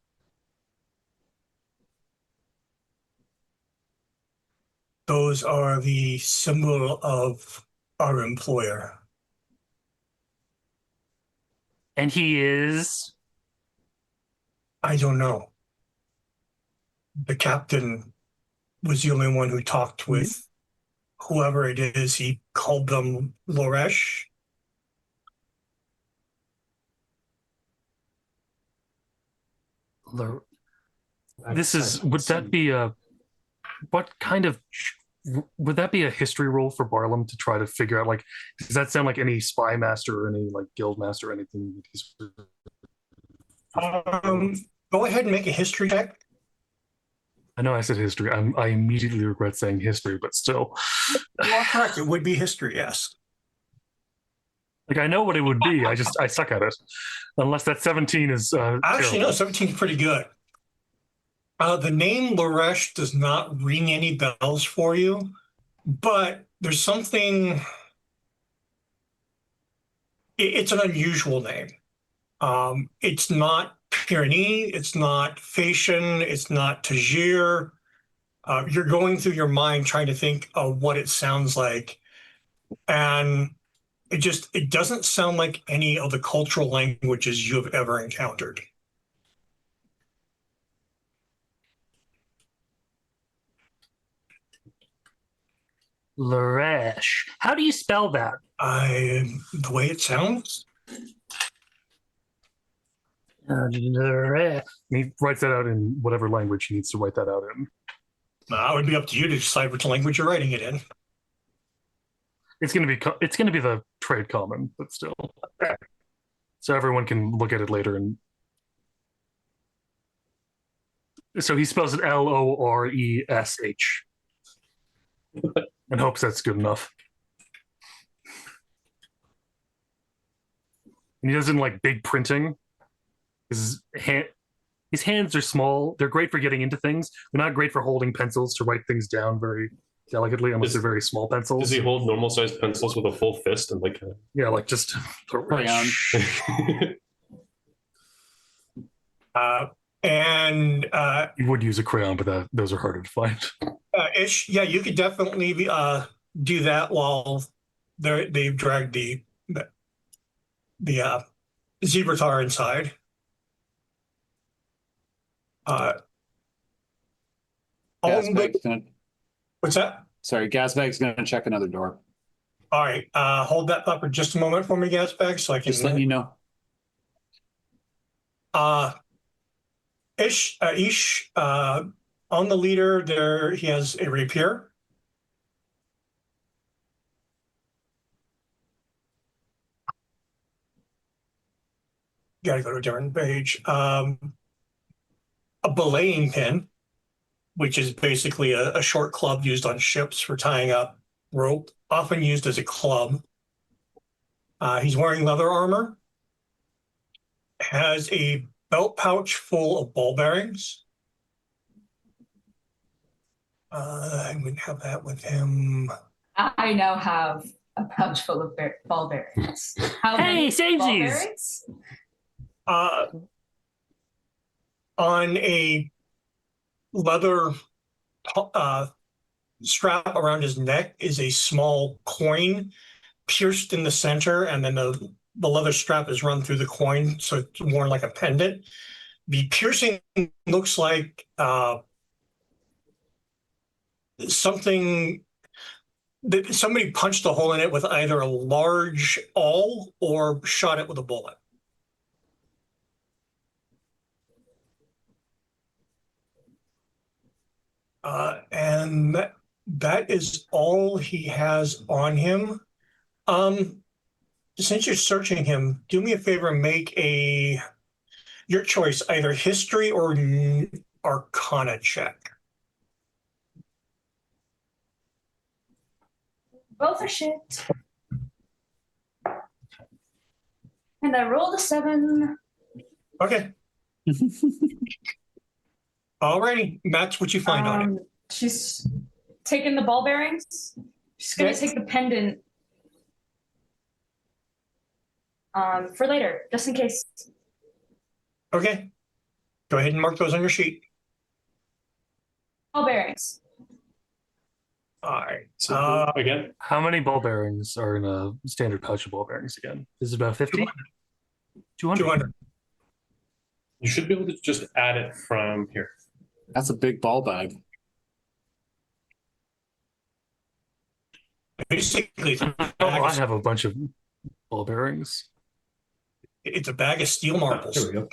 Those are the symbol of our employer. And he is. I don't know. The captain was the only one who talked with whoever it is. He called them Loresh. This is. Would that be a. What kind of. Would that be a history roll for Barlam to try to figure out? Like, does that sound like any spy master or any like guild master or anything? Go ahead and make a history check. I know I said history. I immediately regret saying history, but still. You are correct. It would be history, yes. Like, I know what it would be. I suck at it. Unless that 17 is. Actually, terrible. no, 17 is pretty good. The name Loresh does not ring any bells for you, but there's something. It's an unusual name. It's not Pyrenees, it's not Phasian, it's not Tajir. You're going through your mind trying to think of what it sounds like, and it doesn't sound like any of the cultural languages you have ever encountered. Loresh. How do you spell that? The way it sounds. Loresh. He writes that out in whatever language he needs to write that out in. It would be up to you to decide which language you're writing it in. It's gonna be the trade common, but still. So everyone can look at it later. And so he spells it Loresh and hopes that's good enough. And he doesn't like big printing. His hands are small. They're great for getting into things. They're not great for holding pencils to write things down very delicately, unless they're very small pencils. Does he hold normal sized pencils with a full fist and like? Yeah, like just Crayon. You would use a crayon, but those are harder to find. Ish, yeah, you could definitely do that while they've dragged the Zebratar inside. What's that? Sorry, Gasbag's gonna check another door. All right, hold that thought for just a moment for me, Gasbag, so I can Just letting you know. Ish, on the leader there, he has a rapier. Gotta go to a different page. A belaying pin, which is basically a short club used on ships for tying up rope, often used as a club. He's wearing leather armor, has a belt pouch full of ball bearings. I wouldn't have that with him. I now have a pouch full of ball bearings. How Hey, many samesies! ball bearings? On a leather strap around his neck is a small coin pierced in the center, and then the leather strap is run through the coin, so it's worn like a pendant. The piercing looks like something that somebody punched a hole in it with either a large awl or shot it with a bullet. And that is all he has on him. Since you're searching him, do me a favor and make your choice, either history or arcana check. Both are shit. And I rolled a 7. Okay. Alrighty, that's what you find on him. She's taking the ball bearings. She's gonna take the pendant for later, just in case. Okay. Go ahead and mark those on your sheet. Ball bearings. All right. So again, How many ball bearings are in a standard pouch of ball bearings again? Is it about 50? 200. 200. you should be able to just add it from here. That's a big ball bag. Basically, I have a bunch of ball bearings. it's a bag of steel marbles. There we go.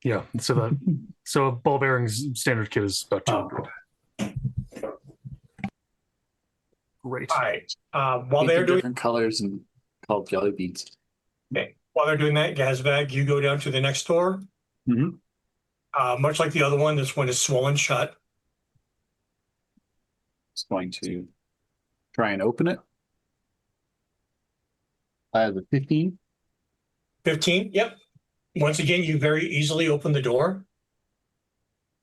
Yeah. So ball bearings standard kit is about 200. Great. All right. While These they're are doing different colors and called jelly beans. while they're doing that, Gazbag, you go down to the next door. Mhm. Much like the other one, this one is swollen shut. Just going to try and open it. I have a 15. 15. Yep. Once again, you very easily open the door.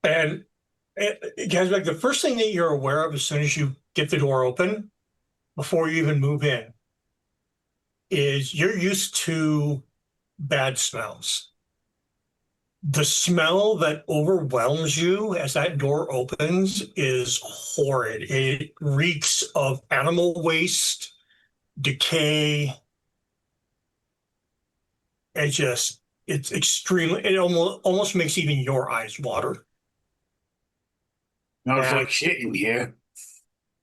And Gazbag, the first thing that you're aware of as soon as you get the door open, before you even move in, is you're used to bad smells. The smell that overwhelms you as that door opens is horrid. It reeks of animal waste, decay. It's extremely, it almost makes even your eyes water. Smells like shit in here.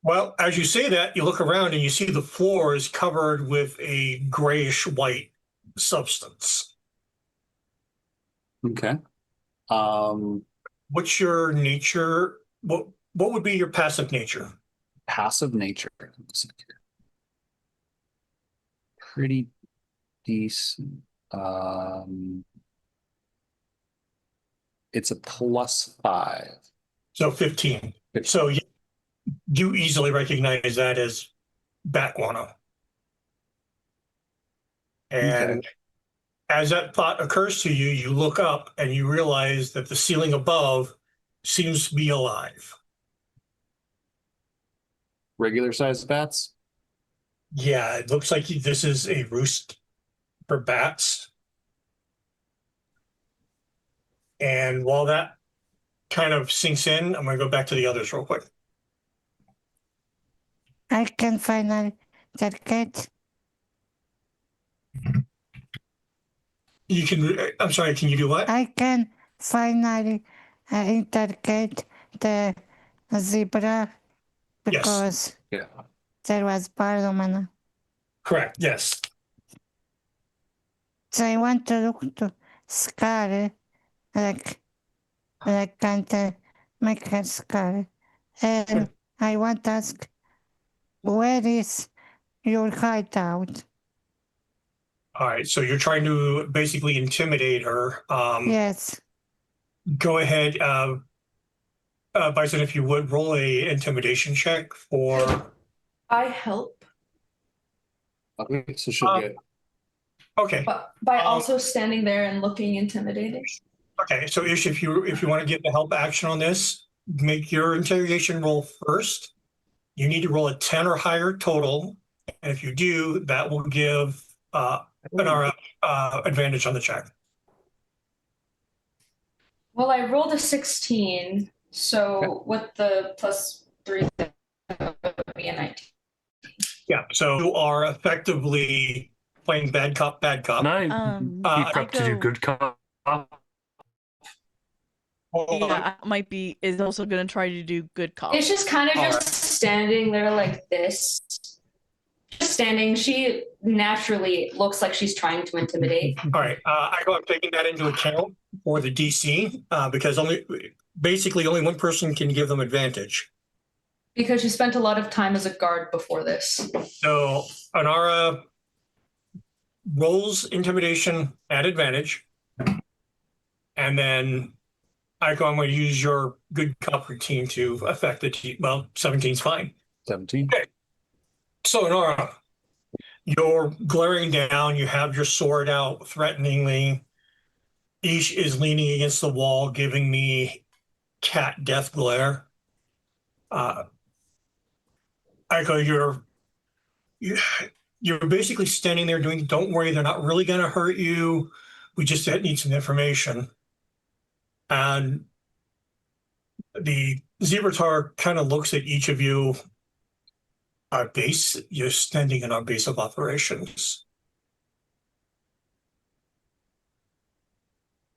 Well, as you say that, you look around and you see the floor is covered with a grayish white substance. Okay. What's your nature? What would be your passive nature? Passive nature. Let's see here. Pretty decent. It's a +5. So 15. So you easily recognize that as bat guano. And as that thought occurs to you, you look up and you realize that the ceiling above seems to be alive. Regular sized bats? Yeah, it looks like this is a roost for bats. And while that kind of sinks in, I'm going to go back to the others real quick. I can finally target. You can, I'm sorry, can you do what? I can finally interrogate the zebra because Yeah. there was Parliament. Correct, yes. So I want to look to Scar, like kind of make her Scar. And I want to ask, where is your hideout? All right, so you're trying to basically intimidate her. Yes, Go ahead, Bison, if you would, roll a intimidation check for, I help, Okay, so she'll Um, get okay, but by also standing there and looking intimidating. okay. So Ish, if you want to get the help action on this, make your interrogation roll first. You need to roll a 10 or higher total. And if you do, that will give an RF advantage on the check. Well, I rolled a 16, so with the +3, that would be a 19. Yeah, so you are effectively playing bad cop, bad cop. Can I I be up to do go- good cop? Hold on. Yeah, I might be is also gonna try to do good cop. It's just kind of All just standing there like this. Just standing. She naturally looks like she's trying to intimidate. All right, I go up taking that into account for the DC because basically only one person can give them advantage. Because she spent a lot of time as a guard before this. So Anara rolls intimidation at advantage. And then I'm going to use your good cop routine to affect the team. Well, 17's fine. 17. So Anara, you're glaring down, you have your sword out threateningly. Ish is leaning against the wall, giving me cat death glare. Aiko, you're basically standing there doing, don't worry, they're not really going to hurt you. We just need some information. And the Zebratar kind of looks at each of you. Our base, you're standing in our base of operations.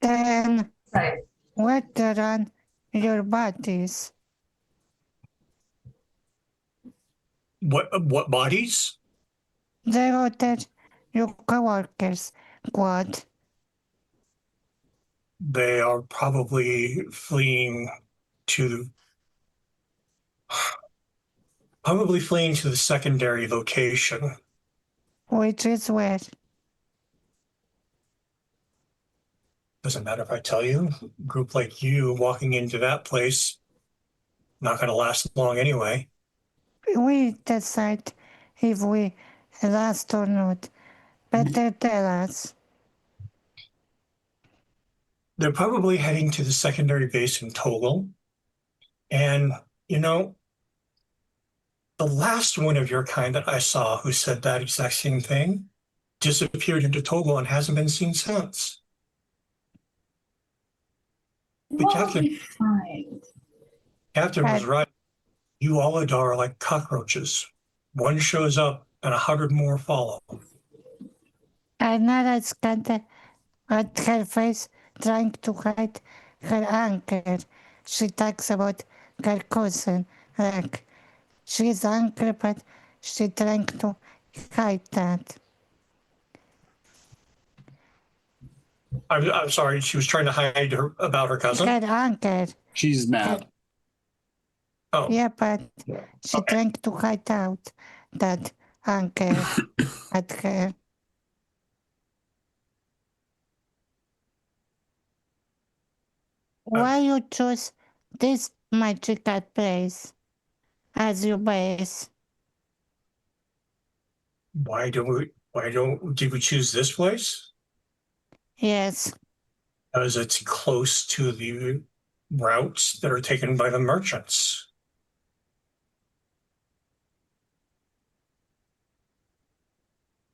then Right. where to run your bodies? What bodies? The other, your coworkers, squad. They are probably fleeing to the secondary location. Which is where? Doesn't matter if I tell you. A group like you walking into that place, not going to last long anyway. We decide if we last or not. Better tell us. They're probably heading to the secondary base in Toggle. And, you know, the last one of your kind that I saw who said that exact same thing disappeared into Toggle and hasn't been seen since. But What Captain- will we find? Captain was right. You Oladar are like cockroaches. One shows up and 100 more follow. Anara scanned at her face, trying to hide her anger. She talks about her cousin, like she's angry, but she's trying to hide that. I'm sorry, she was trying to hide about her cousin. Her anger, She's mad. Oh, yeah, but she's Okay. trying to hide out that anger at her. Why you choose this magical place as your base? why do we? did we choose this place? Yes. Because it's close to the routes that are taken by the merchants.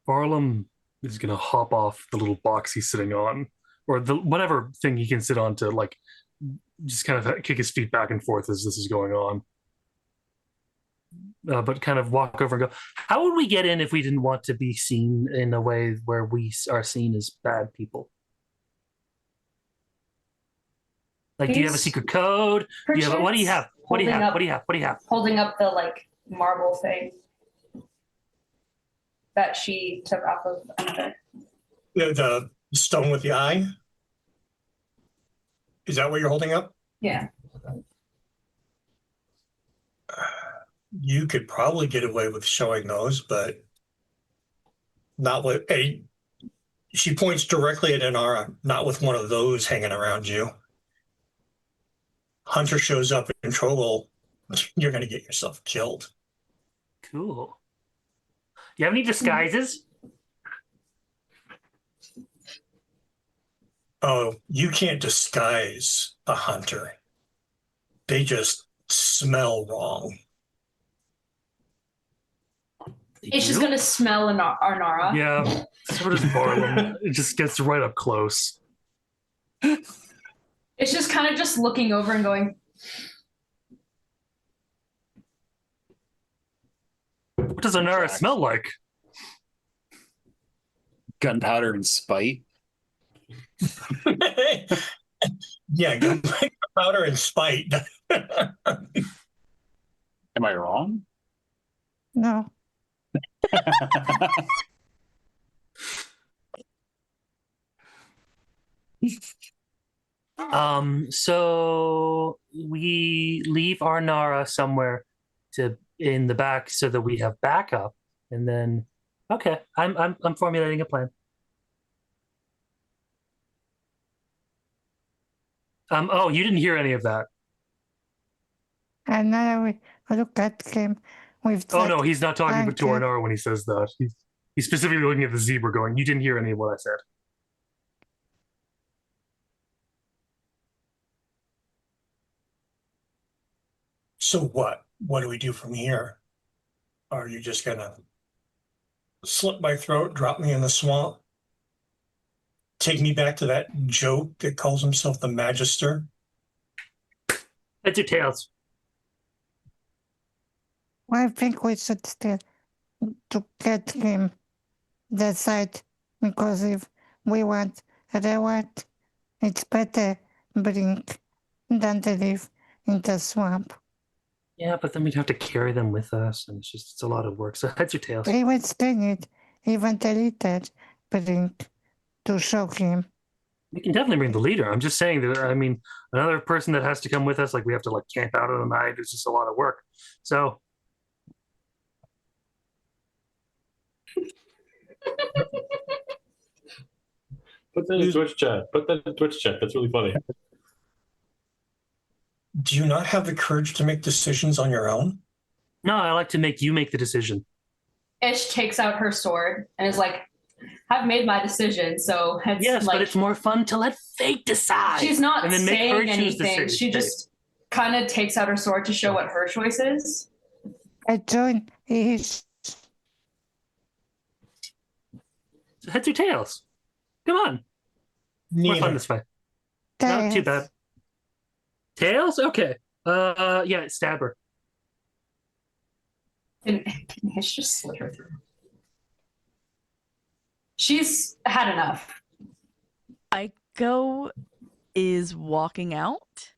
Barlam is gonna hop off the little box he's sitting on, or the whatever thing he can sit on to like just kind of kick his feet back and forth as this is going on. But kind of walk over and go, how would we get in if we didn't want to be seen in a way where we are seen as bad people? Like, do you have a He's secret code? Do you have, what do you have? What do you have? What do you have? What do you have? Holding up the like marble thing that she took off of another. The stone with the eye? Is that what you're holding up? Yeah. You could probably get away with showing those, but not with a. She points directly at Inara, not with one of those hanging around you. Hunter shows up in trouble, you're going to get yourself killed. Cool. You have any disguises? Oh, you can't disguise a hunter. They just smell wrong. It's just gonna smell Arnara. Yeah, so does Barlam. It just gets right up close. It's just kind of just looking over and going, What does Anara smell like? Gunpowder and spite. Yeah, gunpowder and spite. Am I wrong? No. So we leave Arnara somewhere in the back so that we have backup, and then okay, I'm formulating a plan. Oh, you didn't hear any of that. And now we look at him with Oh that no, he's not talking to blanket. Arnara when he says that. He's specifically looking at the zebra going, you didn't hear any of what I said. So what? What do we do from here? Are you just gonna slit my throat, drop me in the swamp, take me back to that joke that calls himself the Magister? Heads or tails? I think we should still to get him decide, because if we want reward, it's better bring than to live in the swamp. Yeah, but then we'd have to carry them with us, and it's a lot of work. So heads or tails? We would still need even the leader bring to show him. We can definitely bring the leader. I'm just saying that, I mean, another person that has to come with us, like we have to like camp out of the night. It's just a lot of work. So Put that in Twitch chat. Put that in Twitch chat. That's really funny. Do you not have the courage to make decisions on your own? no, I like to make you make the decision. Ish takes out her sword and is like, I've made my decision, so it's Yes, like, but it's more fun to let fate decide. she's not and then make her saying choose the anything. safe She just kind of takes out her sword to show what her choice is. I join his. So heads or tails? Come on, more fun Neither. this way. Not too bad. Tails? Okay. Yeah, stab her. And Ish just slit her through. She's had enough. Aiko is walking out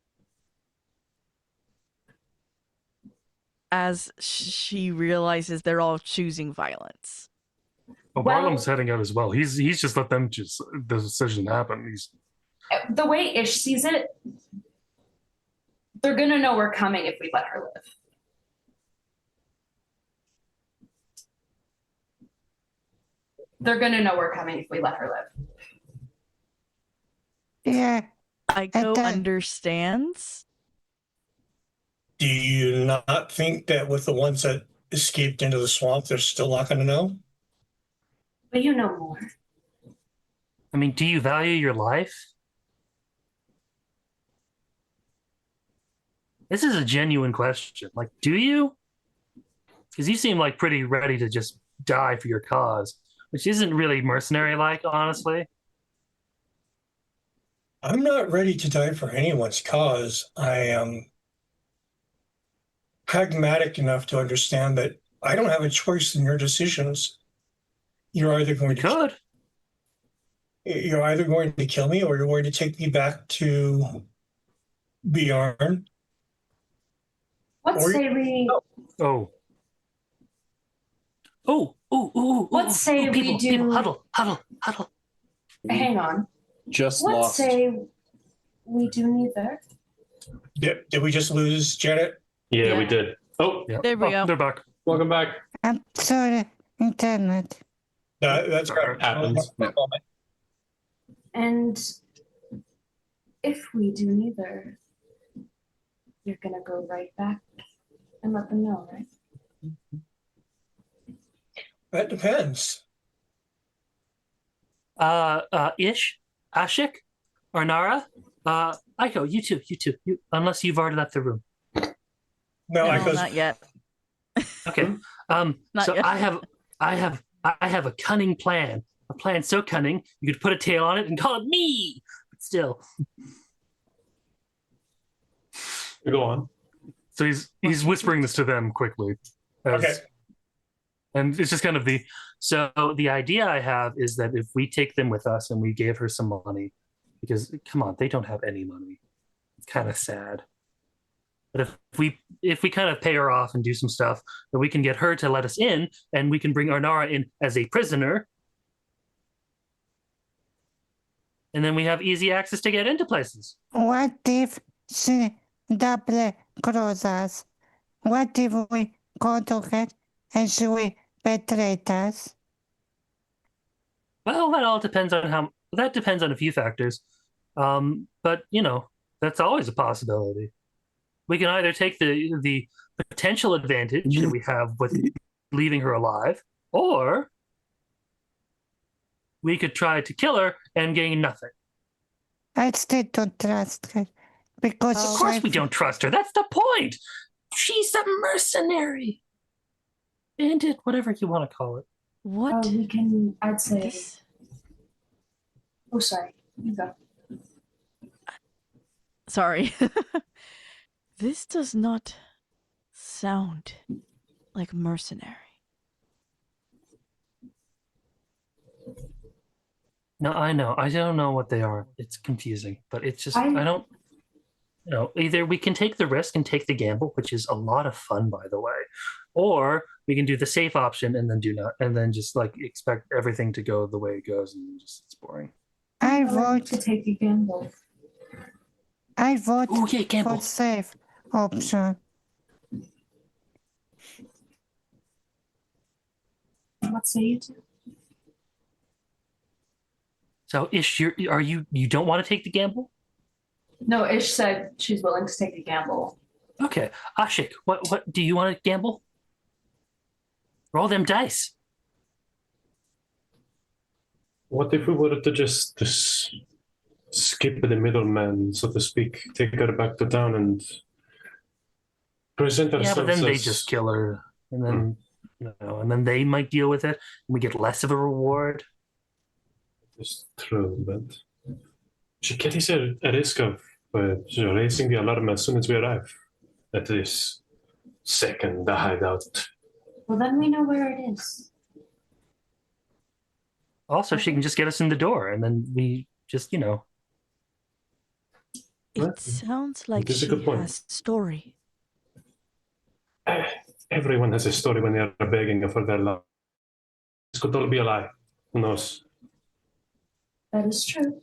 as she realizes they're all choosing violence. Well, Well- Barlam's heading out as well. He's just let them choose the decision happen. He's The way Ish sees it, they're gonna know we're coming if we let her live. They're gonna know we're coming if we let her live. Yeah, Aiko then- understands. Do you not think that with the ones that escaped into the swamp, they're still not going to know? But you know more. I mean, do you value your life? This is a genuine question. Like, do you? Because you seem like pretty ready to just die for your cause, which isn't really mercenary-like, honestly. I'm not ready to die for anyone's cause. I am pragmatic enough to understand that I don't have a choice in your decisions. You're either We going to could. you're either going to kill me or you're going to take me back to Bjorn. What Or- say we? Oh. Oh. What say we people, do- People, huddle. Hang on. Just What lost. say we do neither? Did we just lose Janet? Yeah, we Yeah. did. Oh, Yeah. There we go. They're back. welcome back. I'm sorry, internet. That's right. Happens. And if we do neither, you're gonna go right back and let them know, right? That depends. Ish, Ashik, Arnara, Aiko, you too. Unless you've already left the room. No, No, because not yet. Okay. Not So yet. I have a cunning plan. A plan so cunning you could put a tail on it and call it me. But still, Go on. so he's whispering this to them quickly. okay. And it's just kind of the idea I have is that if we take them with us and we gave her some money, because come on, they don't have any money. It's kind of sad. But if we kind of pay her off and do some stuff, then we can get her to let us in, and we can bring Arnara in as a prisoner. And then we have easy access to get into places. What if she double crosses us? What if we go to her and she will betray us? Well, that depends on a few factors. But that's always a possibility. We can either take the potential advantage that we have with leaving her alive, or we could try to kill her and gain nothing. I still don't trust her because Of course we don't trust her. That's the point. She's a mercenary. Bandit, whatever you want to call it. What? We can. I'd say. This- Oh, sorry. You go. Sorry. This does not sound like mercenary. No, I know. I don't know what they are. It's confusing, but it's just, I don't, either we can take the risk and take the gamble, which is a lot of fun, by the way, or we can do the safe option and then just like expect everything to go the way it goes and just, it's boring. I like vote to take a gamble. Oh, yeah, gamble. for safe option. What say you two? So, Ish, you don't want to take the gamble? No, Ish said she's willing to take a gamble. Okay, Ashik, what do you want to gamble? Roll them dice. What if we were to just skip the middleman, so to speak, take her back to town and present Yeah, ourselves but then they as- just kill her, and then and then they might deal with it, and we get less of a reward. It's true, but she carries a risk of raising the alarm as soon as we arrive at this second hideout. Well, then we know where it is. Also, she can just get us in the door, and then we just It What? sounds like That's a she good point. has story. Everyone has a story when they are begging for their life. This could all be a lie. Who knows? That is true.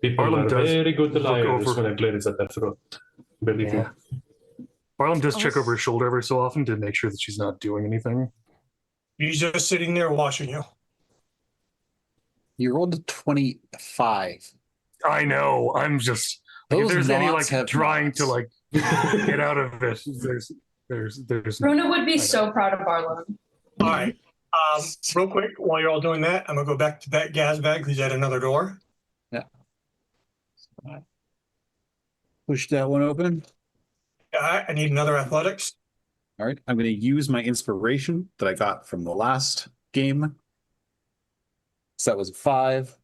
People Harlem are does very good look liars over- when a blade is at their throat. Believe Yeah. me. Barlam does check Also- over her shoulder every so often to make sure that she's not doing anything. He's just sitting there watching you. You rolled a 25. I know. I'm just. Like, if Those there's any like knots have trying knots. to like get out of it, there's. Runa would be so proud of Arlen. All right. Real quick, while you're all doing that, I'm gonna go back to that Gazbag who's at another door. Push that one open. I need another athletics. All right. I'm going to use my inspiration that I got from the last game. So that was a 5.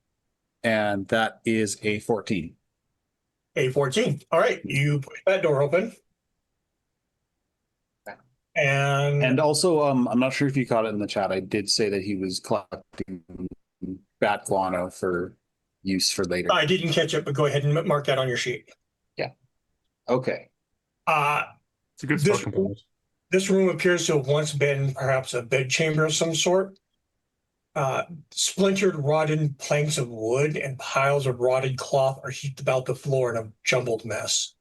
And that is a 14. A 14. All right, you push that door open. And also, I'm not sure if you caught it in the chat. I did say that he was collecting bat guano for use for later. I didn't catch it, but go ahead and mark that on your sheet. Okay. It's a good This- start component. This room appears to have once been perhaps a bedchamber of some sort. Splintered, rotted planks of wood and piles of rotted cloth are heaped about the floor in a jumbled mess.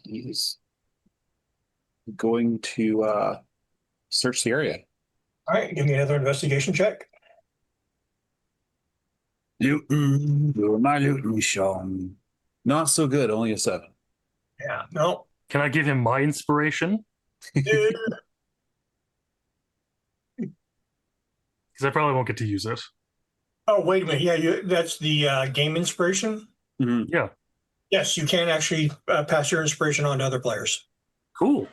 He's going to search the area. All right, give me another investigation check. Luton, my Luton Sean. Not so good, only a 7. Yeah, no. Can I give him my inspiration? Because I probably won't get to use it. Oh, wait a minute. Yeah, that's the game inspiration. Mhm. Yeah. Yes, you can actually pass your inspiration on to other players. Cool.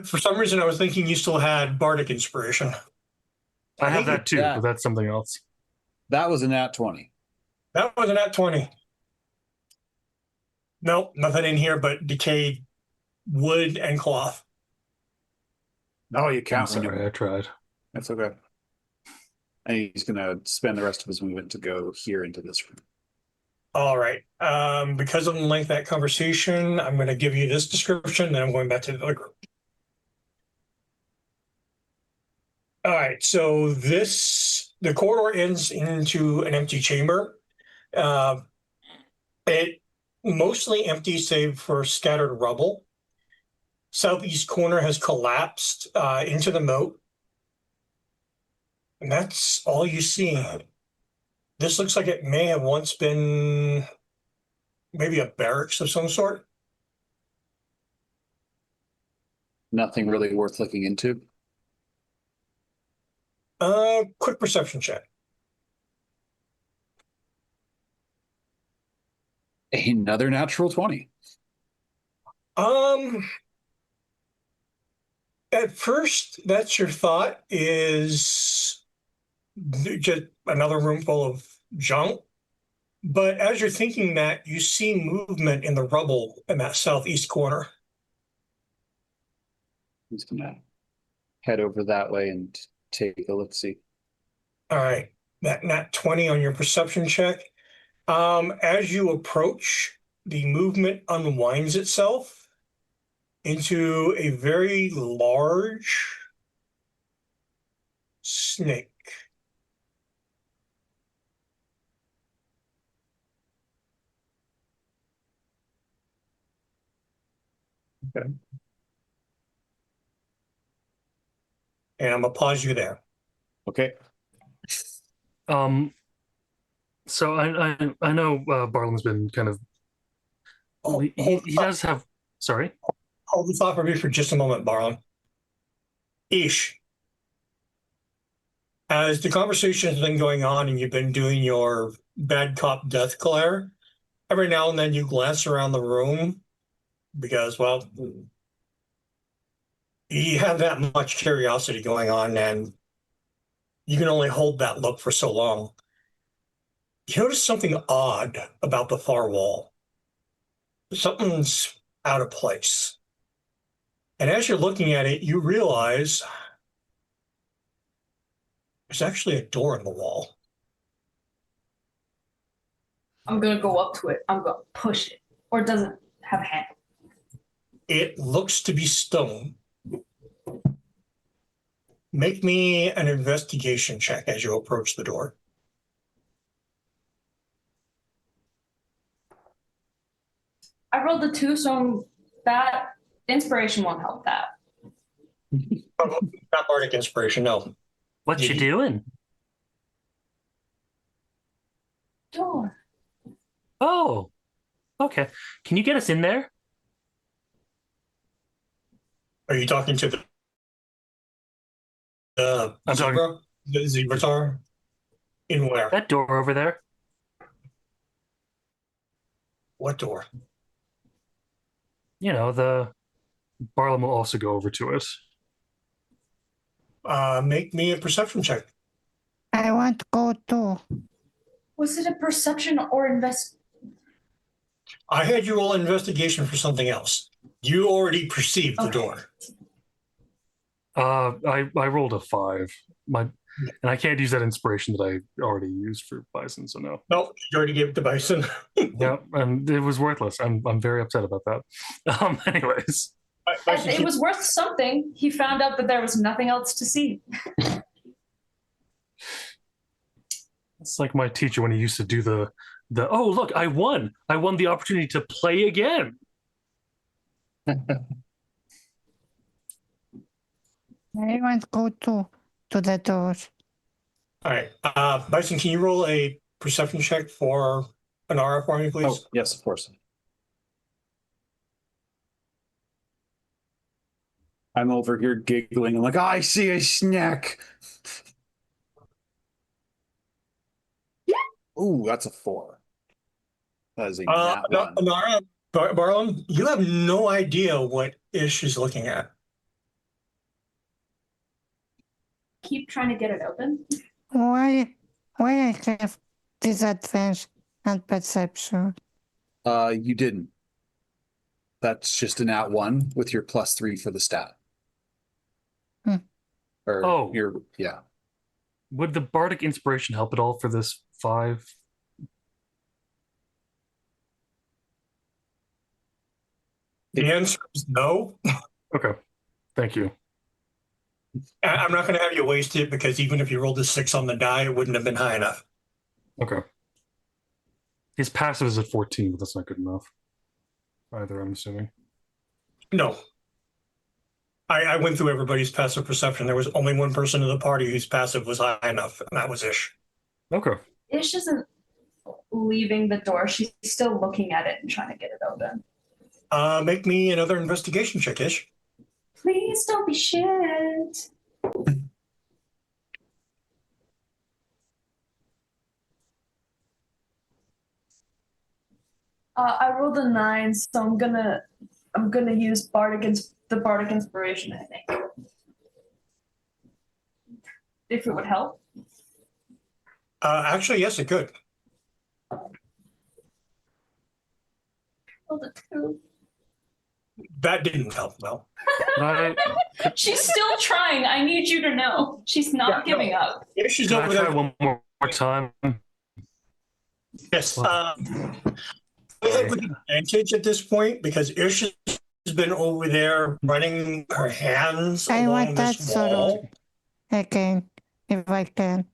For some reason, I was thinking you still had bardic inspiration. I have that too, Yeah. but that's something else. That was a nat 20. That was an at 20. Nope, nothing in here but decayed wood and cloth. Oh, you I'm can't when sorry, you. I tried. That's okay. And he's going to spend the rest of his movement to go here into this room. All right. Because of the length of that conversation, I'm going to give you this description, then I'm going back to the other group. All right. So the corridor ends into an empty chamber. It mostly empty, save for scattered rubble. Southeast corner has collapsed into the moat. And that's all you see. This looks like it may have once been maybe a barracks of some sort. Nothing really worth looking into. Quick perception check. Another natural 20. At first, that's your thought is just another room full of junk. But as you're thinking that, you see movement in the rubble in that southeast corner. He's going to head over that way and take a look-see. All right, that nat 20 on your perception check. As you approach, the movement unwinds itself into a very large snake. Okay. And I'm gonna pause you there. Okay. So I know Barlam's been kind of. He does have. Sorry. Hold the thought for me for just a moment, Barlam. Ish. As the conversation has been going on and you've been doing your bad cop death glare, every now and then you glance around the room because, well, you have that much curiosity going on and you can only hold that look for so long. You notice something odd about the far wall. Something's out of place. And as you're looking at it, you realize there's actually a door in the wall. I'm gonna go up to it. I'm gonna push it. Or it doesn't have a handle. It looks to be stone. Make me an investigation check as you approach the door. I rolled a 2, so that inspiration won't help that. Not bardic inspiration, no. What you doing? Door. Oh, okay. Can you get us in there? Are you talking to the I'm talking- zebra? The zebra in where? That door over there. What door? You know, the Barlam will also go over to it. Make me a perception check. I want to go too. Was it a perception or invest? I had you roll an investigation for something else. You already perceived the Okay. door. I rolled a 5. And I can't use that inspiration that I already used for Bison, so no. No, you already gave it to Bison. Yeah, and it was worthless. I'm very upset about that. Anyways, Bison, It was worth something. He found out that there was nothing else to see. it's like my teacher when he used to do the oh look, I won the opportunity to play again. I want to go to the door. All right. Bison, can you roll a perception check for Anara for me, please? Oh, yes, of course. I'm over here giggling. I'm like, I see a snack. Ooh, that's a 4. That is a nat one. Anara, Barlam, you have no idea what Ish is looking at. Keep trying to get it open. Why I have disadvantage and perception? You didn't. That's just a nat 1 with your +3 for the stat. Hmm. Or Oh. yeah. Would the bardic inspiration help at all for this 5? The answer is no. Okay, thank you. I'm not going to have you waste it because even if you rolled a 6 on the die, it wouldn't have been high enough. Okay. His passive is at 14, but that's not good enough. Either, I'm assuming. No. I went through everybody's passive perception. There was only one person in the party whose passive was high enough, and that was Ish. Okay. Ish isn't leaving the door. She's still looking at it and trying to get it open. Make me another investigation check, Ish. Please don't be shit. I rolled a 9, so I'm gonna use the bardic inspiration, I think. If it would help. Actually, yes, it could. Rolled a 2. That didn't help, though. Can I, She's still trying. I need you to know. She's not Yeah, no. giving up. Ish is can I over try there. one more time? Yes. We have an advantage at this point because Ish has been over there running her hands I along want that this sort wall. of again, if I can.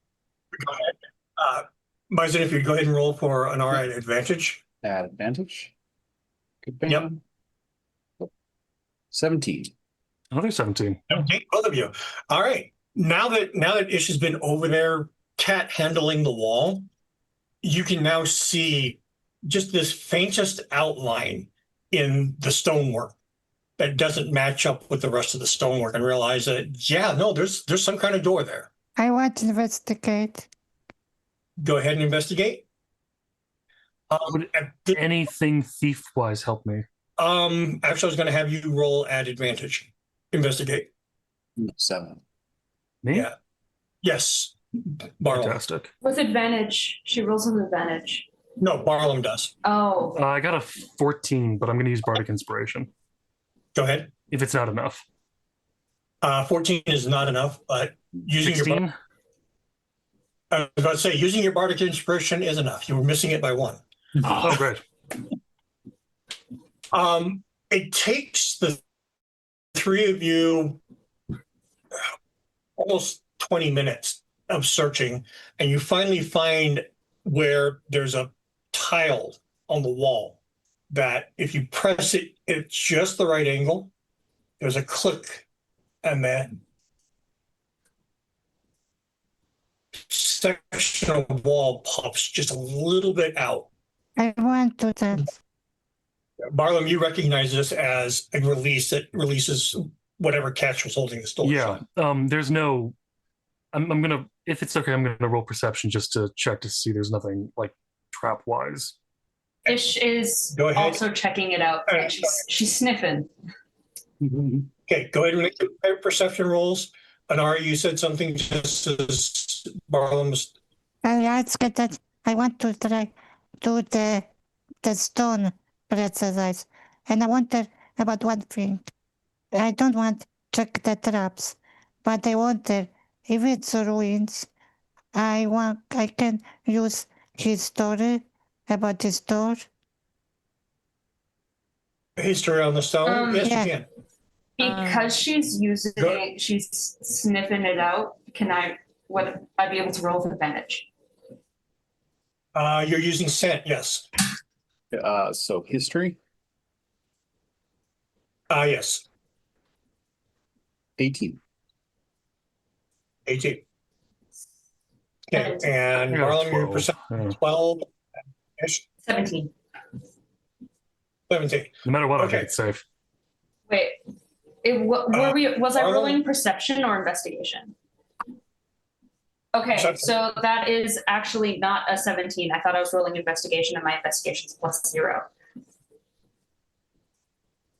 Go ahead. Bison, if you go ahead and roll for an R advantage. At advantage. Good bang. Yep. 17. Another 17. Okay, both of you. All right. Now that Ish has been over there, cat handling the wall, you can now see just this faintest outline in the stonework that doesn't match up with the rest of the stonework, and realize that there's some kind of door there. I want to investigate. Go ahead and investigate. Would At thi- anything thief-wise help me? actually, I was going to have you roll at advantage. Investigate. 7. Me? Yeah. Yes. Barlam. Fantastic. With advantage. She rolls with advantage. No, Barlam does. Oh. I got a 14, but I'm going to use bardic inspiration Go ahead. if it's not enough. 14 is not enough, but using 16? I was about to say, using your bardic inspiration is enough. You were missing it by 1. Oh, great. It takes the 3 of you almost 20 minutes of searching, and you finally find where there's a tile on the wall that if you press it at just the right angle, there's a click, and then section of wall pops just a little bit out. I want to that. Barlam, you recognize this as a release that releases whatever catch was holding the store Yeah. shut. There's no. I'm gonna, if it's okay, I'm gonna roll perception just to check to see there's nothing like trap wise. Fish is Go ahead. also checking it out, and she's sniffing. Okay, go ahead and make the perception rolls. Anara, you said something just as Barlam was. I asked that I want to try to the stone pretzels, and I wonder about one thing. I don't want to check the traps, but I wonder if it's ruins. I can use his story about his store. History on the stone? Yes, Yeah. you can. Because she's using Go- it, she's sniffing it out. Would I be able to roll with advantage? You're using scent, yes. So history, Yes. 18. 18. Okay, and I got a Barlam, your 12. perception Yeah. 12, 17. 17. No matter what, I Okay. think it's safe. Wait. Was I rolling perception or investigation? Okay, Perception. so that is actually not a 17. I thought I was rolling investigation, and my investigation is +0.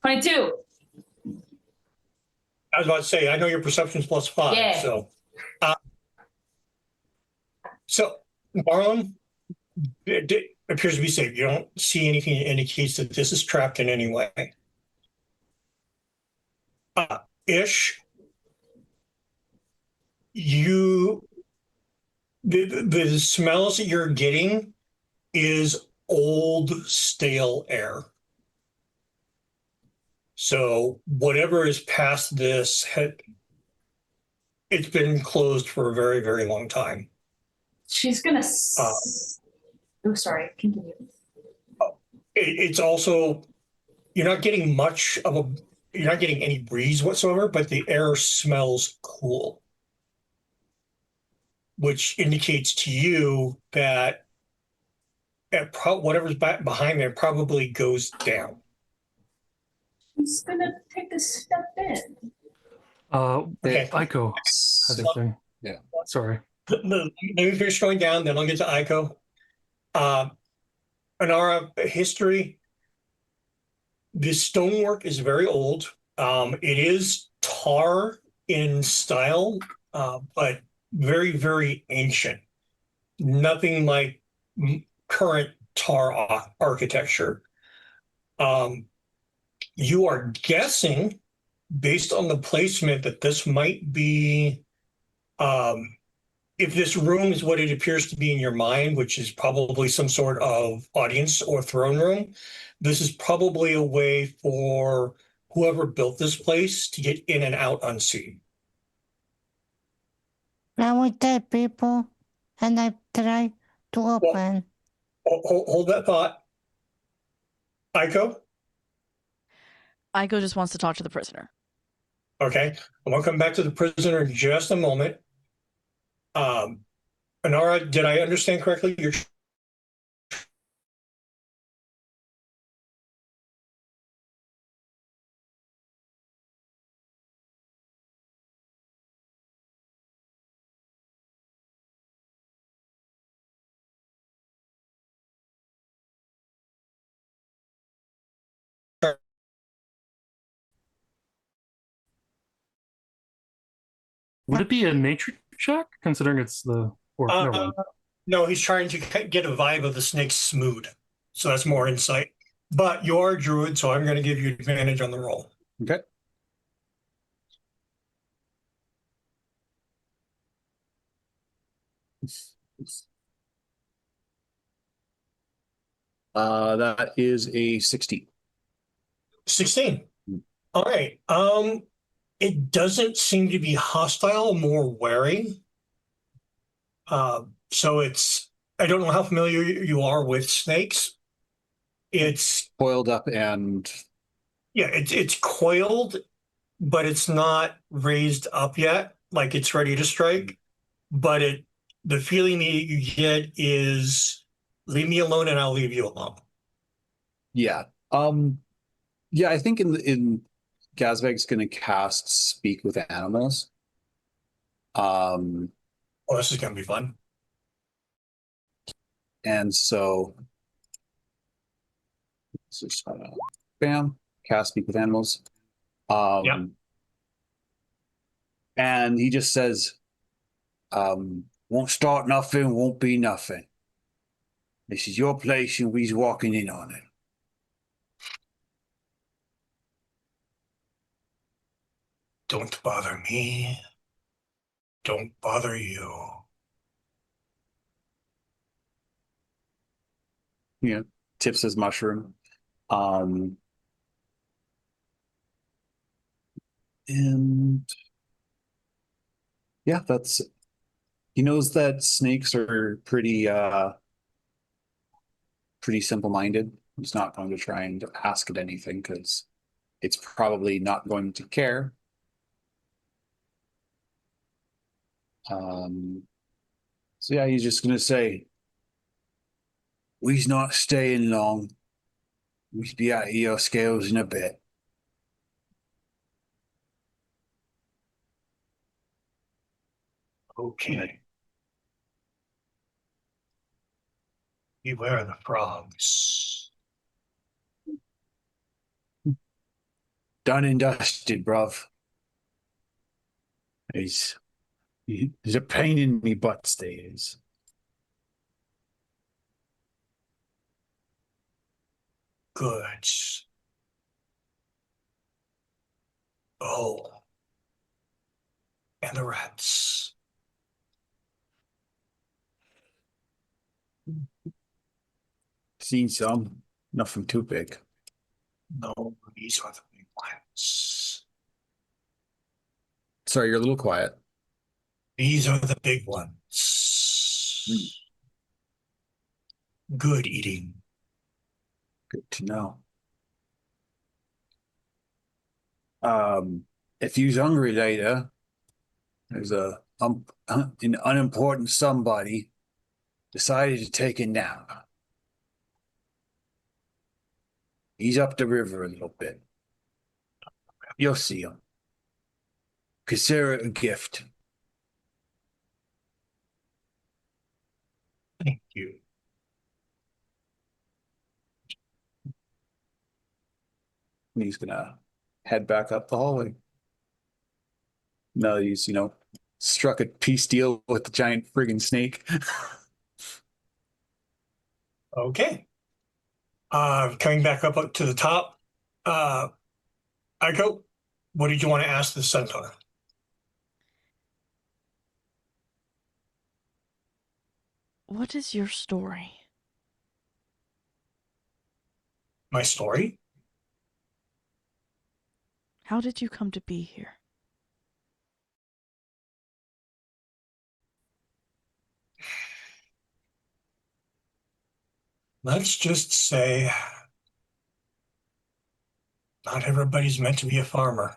22. I was about to say, I know your perception's +5, Yeah. so. So, Barlam, it appears to be safe. You don't see anything that indicates that this is trapped in any way. Ish, the smells that you're getting is old, stale air. So whatever is past this, it's been closed for a very, very long time. She's gonna. Oh, sorry. Continue. It's also, you're not getting you're not getting any breeze whatsoever, but the air smells cool, which indicates to you that whatever's behind there probably goes down. She's gonna take a step in. Okay. Aiko has a thing. Yeah. Sorry. Let me finish going down, then I'll get to Aiko. Anara, history. The stonework is very old. It is tar in style, but very, very ancient. Nothing like current tar architecture. You are guessing, based on the placement, that this might be, if this room is what it appears to be in your mind, which is probably some sort of audience or throne room, this is probably a way for whoever built this place to get in and out unseen. I will tell people, and I try to open. Hold that thought. Aiko? Aiko just wants to talk to the prisoner. Okay, I'm gonna come back to the prisoner in just a moment. Anara, did I understand correctly? You're Would it be a nature check, considering it's the or never mind. no, he's trying to get a vibe of the snake's mood. So that's more insight. But you are a druid, so I'm going to give you advantage on the roll. Okay. That is a 16. 16. All right. It doesn't seem to be hostile, more wary. So I don't know how familiar you are with snakes. It's Coiled up and it's coiled, but it's not raised up yet, like it's ready to strike. But the feeling that you get is leave me alone and I'll leave you alone. yeah. Yeah, I think in Gazveg's going to cast Speak with Animals. Oh, this is gonna be fun. And so, just bam, cast Speak with Animals. Yeah. And he just says, won't start nothing, won't be nothing. This is your place and we's walking in on it. Don't bother me. Don't bother you. Tips his mushroom. And yeah, he knows that snakes are pretty simple-minded. He's not going to try and ask it anything because it's probably not going to care. So yeah, he's just gonna say, we's not staying long. We's be out of your scales in a bit. Okay. Beware the frogs. Done and dusted, bruv. There's a pain in me butt, stays. Good. Oh. And the rats. Seen some, nothing too big. No, these are the big ones. Sorry, you're a little quiet. These are the big ones. Good eating. Good to know. If you's hungry later, there's an unimportant somebody decided to take a nap. He's up the river a little bit. You'll see him. Consider it a gift. Thank you. And he's gonna head back up the hallway. Now that he's, struck a peace deal with the giant friggin' snake. Okay. Coming back up to the top. Aiko, what did you want to ask the centaur? What is your story? My story? How did you come to be here? Let's just say not everybody's meant to be a farmer.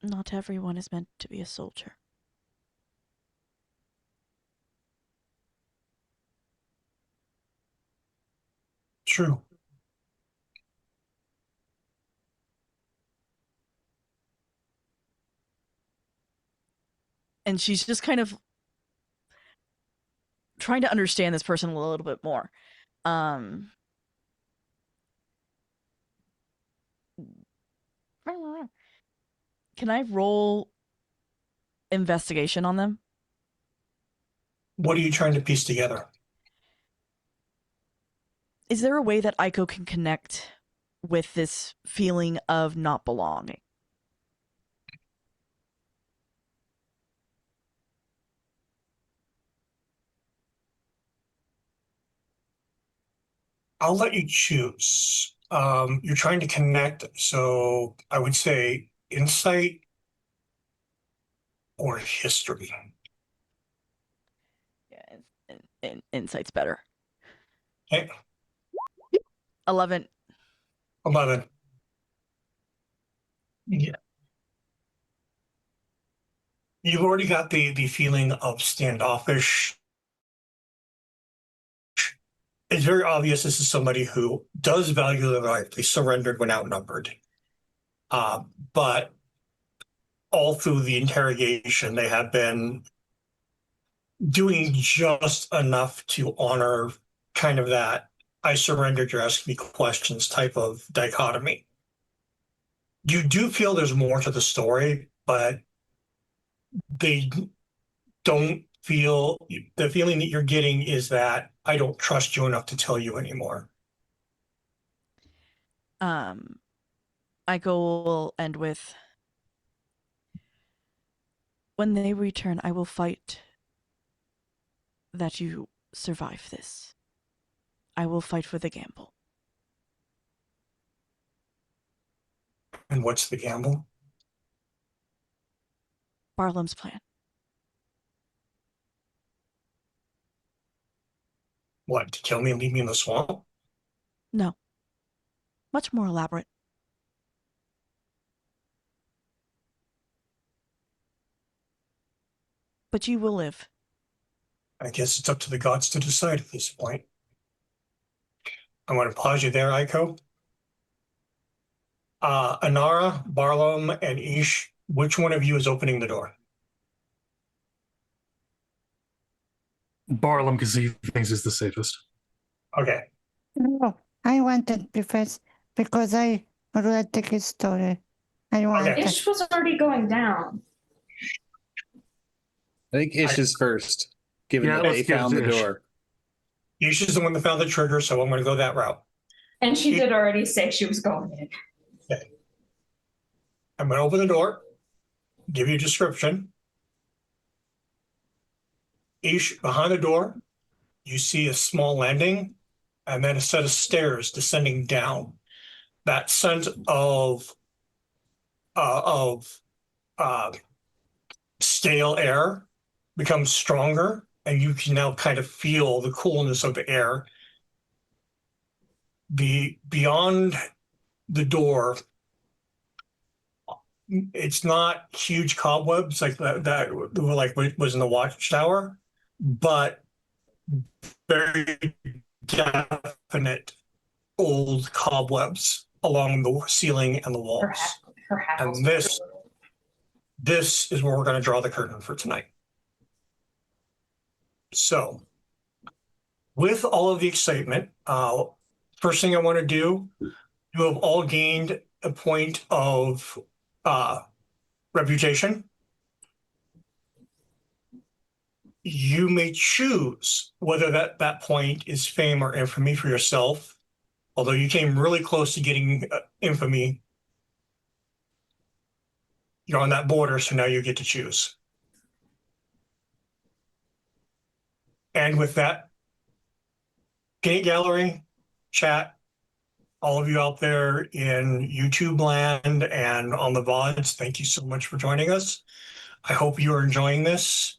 Not everyone is meant to be a soldier. True. And she's just kind of trying to understand this person a little bit more. Can I roll investigation on them? What are you trying to piece together? Is there a way that Aiko can connect with this feeling of not belonging? I'll let you choose. You're trying to connect, so I would say insight or history. Yeah, insight's better. Okay. 11. 11. Yeah. You've already got the feeling of standoffish. It's very obvious this is somebody who does value their life. They surrendered when outnumbered. But all through the interrogation, they have been doing just enough to honor kind of that I surrendered, you're asking me questions type of dichotomy. You do feel there's more to the story, but they don't feel, the feeling that you're getting is that I don't trust you enough to tell you anymore. Aiko will end with, when they return, I will fight that you survive this. I will fight for the gamble. And what's the gamble? Barlam's plan. What, to kill me and leave me in the swamp? No. Much more elaborate. But you will live. I guess it's up to the gods to decide at this point. I want to pause you there, Aiko. Anara, Barlam, and Ish, which one of you is opening the door? Barlam, because he thinks is the safest. Okay. No, I wanted to be first because I read the history. I wanted. Okay. Ish was already going down. I think Ish is first, given Yeah, that let's they give it found to the Ish. door. Ish is the one that found the trigger, so I'm going to go that route. And she did already say she was going in. I'm going to open the door, give you a description. Ish, behind the door, you see a small landing and then a set of stairs descending down. That scent of stale air becomes stronger, and you can now kind of feel the coolness of the air. Beyond the door, it's not huge cobwebs like that like was in the watchtower, but very definite old cobwebs along the ceiling and the walls. Her hat And was this- pretty little. This is where we're going to draw the curtain for tonight. So, with all of the excitement, first thing I want to do, you have all gained a point of reputation. You may choose whether that point is fame or infamy for yourself, although you came really close to getting infamy. You're on that border, so now you get to choose. And with that, Gate Gallery, chat, all of you out there in YouTube land and on the VODs, thank you so much for joining us. I hope you are enjoying this.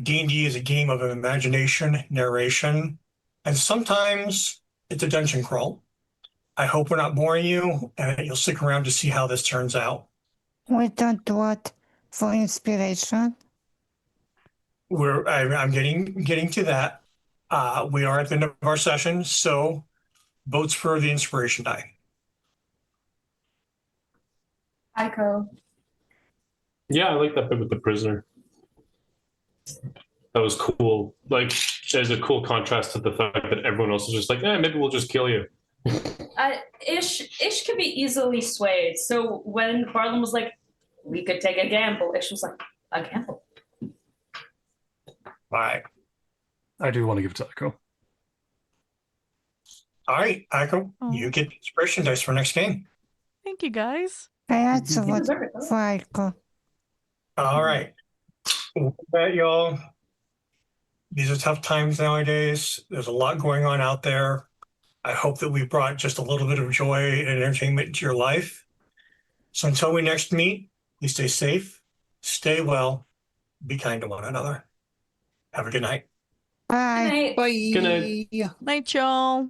D&D is a game of imagination, narration, and sometimes it's a dungeon crawl. I hope we're not boring you, and you'll stick around to see how this turns out. We don't what for inspiration. I'm getting to that. We are at the end of our session, so votes for the inspiration die. Aiko. Yeah, I like that bit with the prisoner. That was cool. Like, there's a cool contrast to the fact that everyone else is just like, maybe we'll just kill you. Ish can be easily swayed. So when Barlam was like, we could take a gamble, Ish was like, a gamble. All right. I do want to give it to Aiko. All right, Aiko, Oh. you get the inspiration dice for next game. Thank you, guys. I also You vote deserve it, though. for Aiko. All right. With that, y'all, these are tough times nowadays. There's a lot going on out there. I hope that we brought just a little bit of joy and entertainment into your life. So until we next meet, please stay safe, stay well, be kind to one another. Have a good night. Bye. Good night. Bye. Good night. Night, y'all.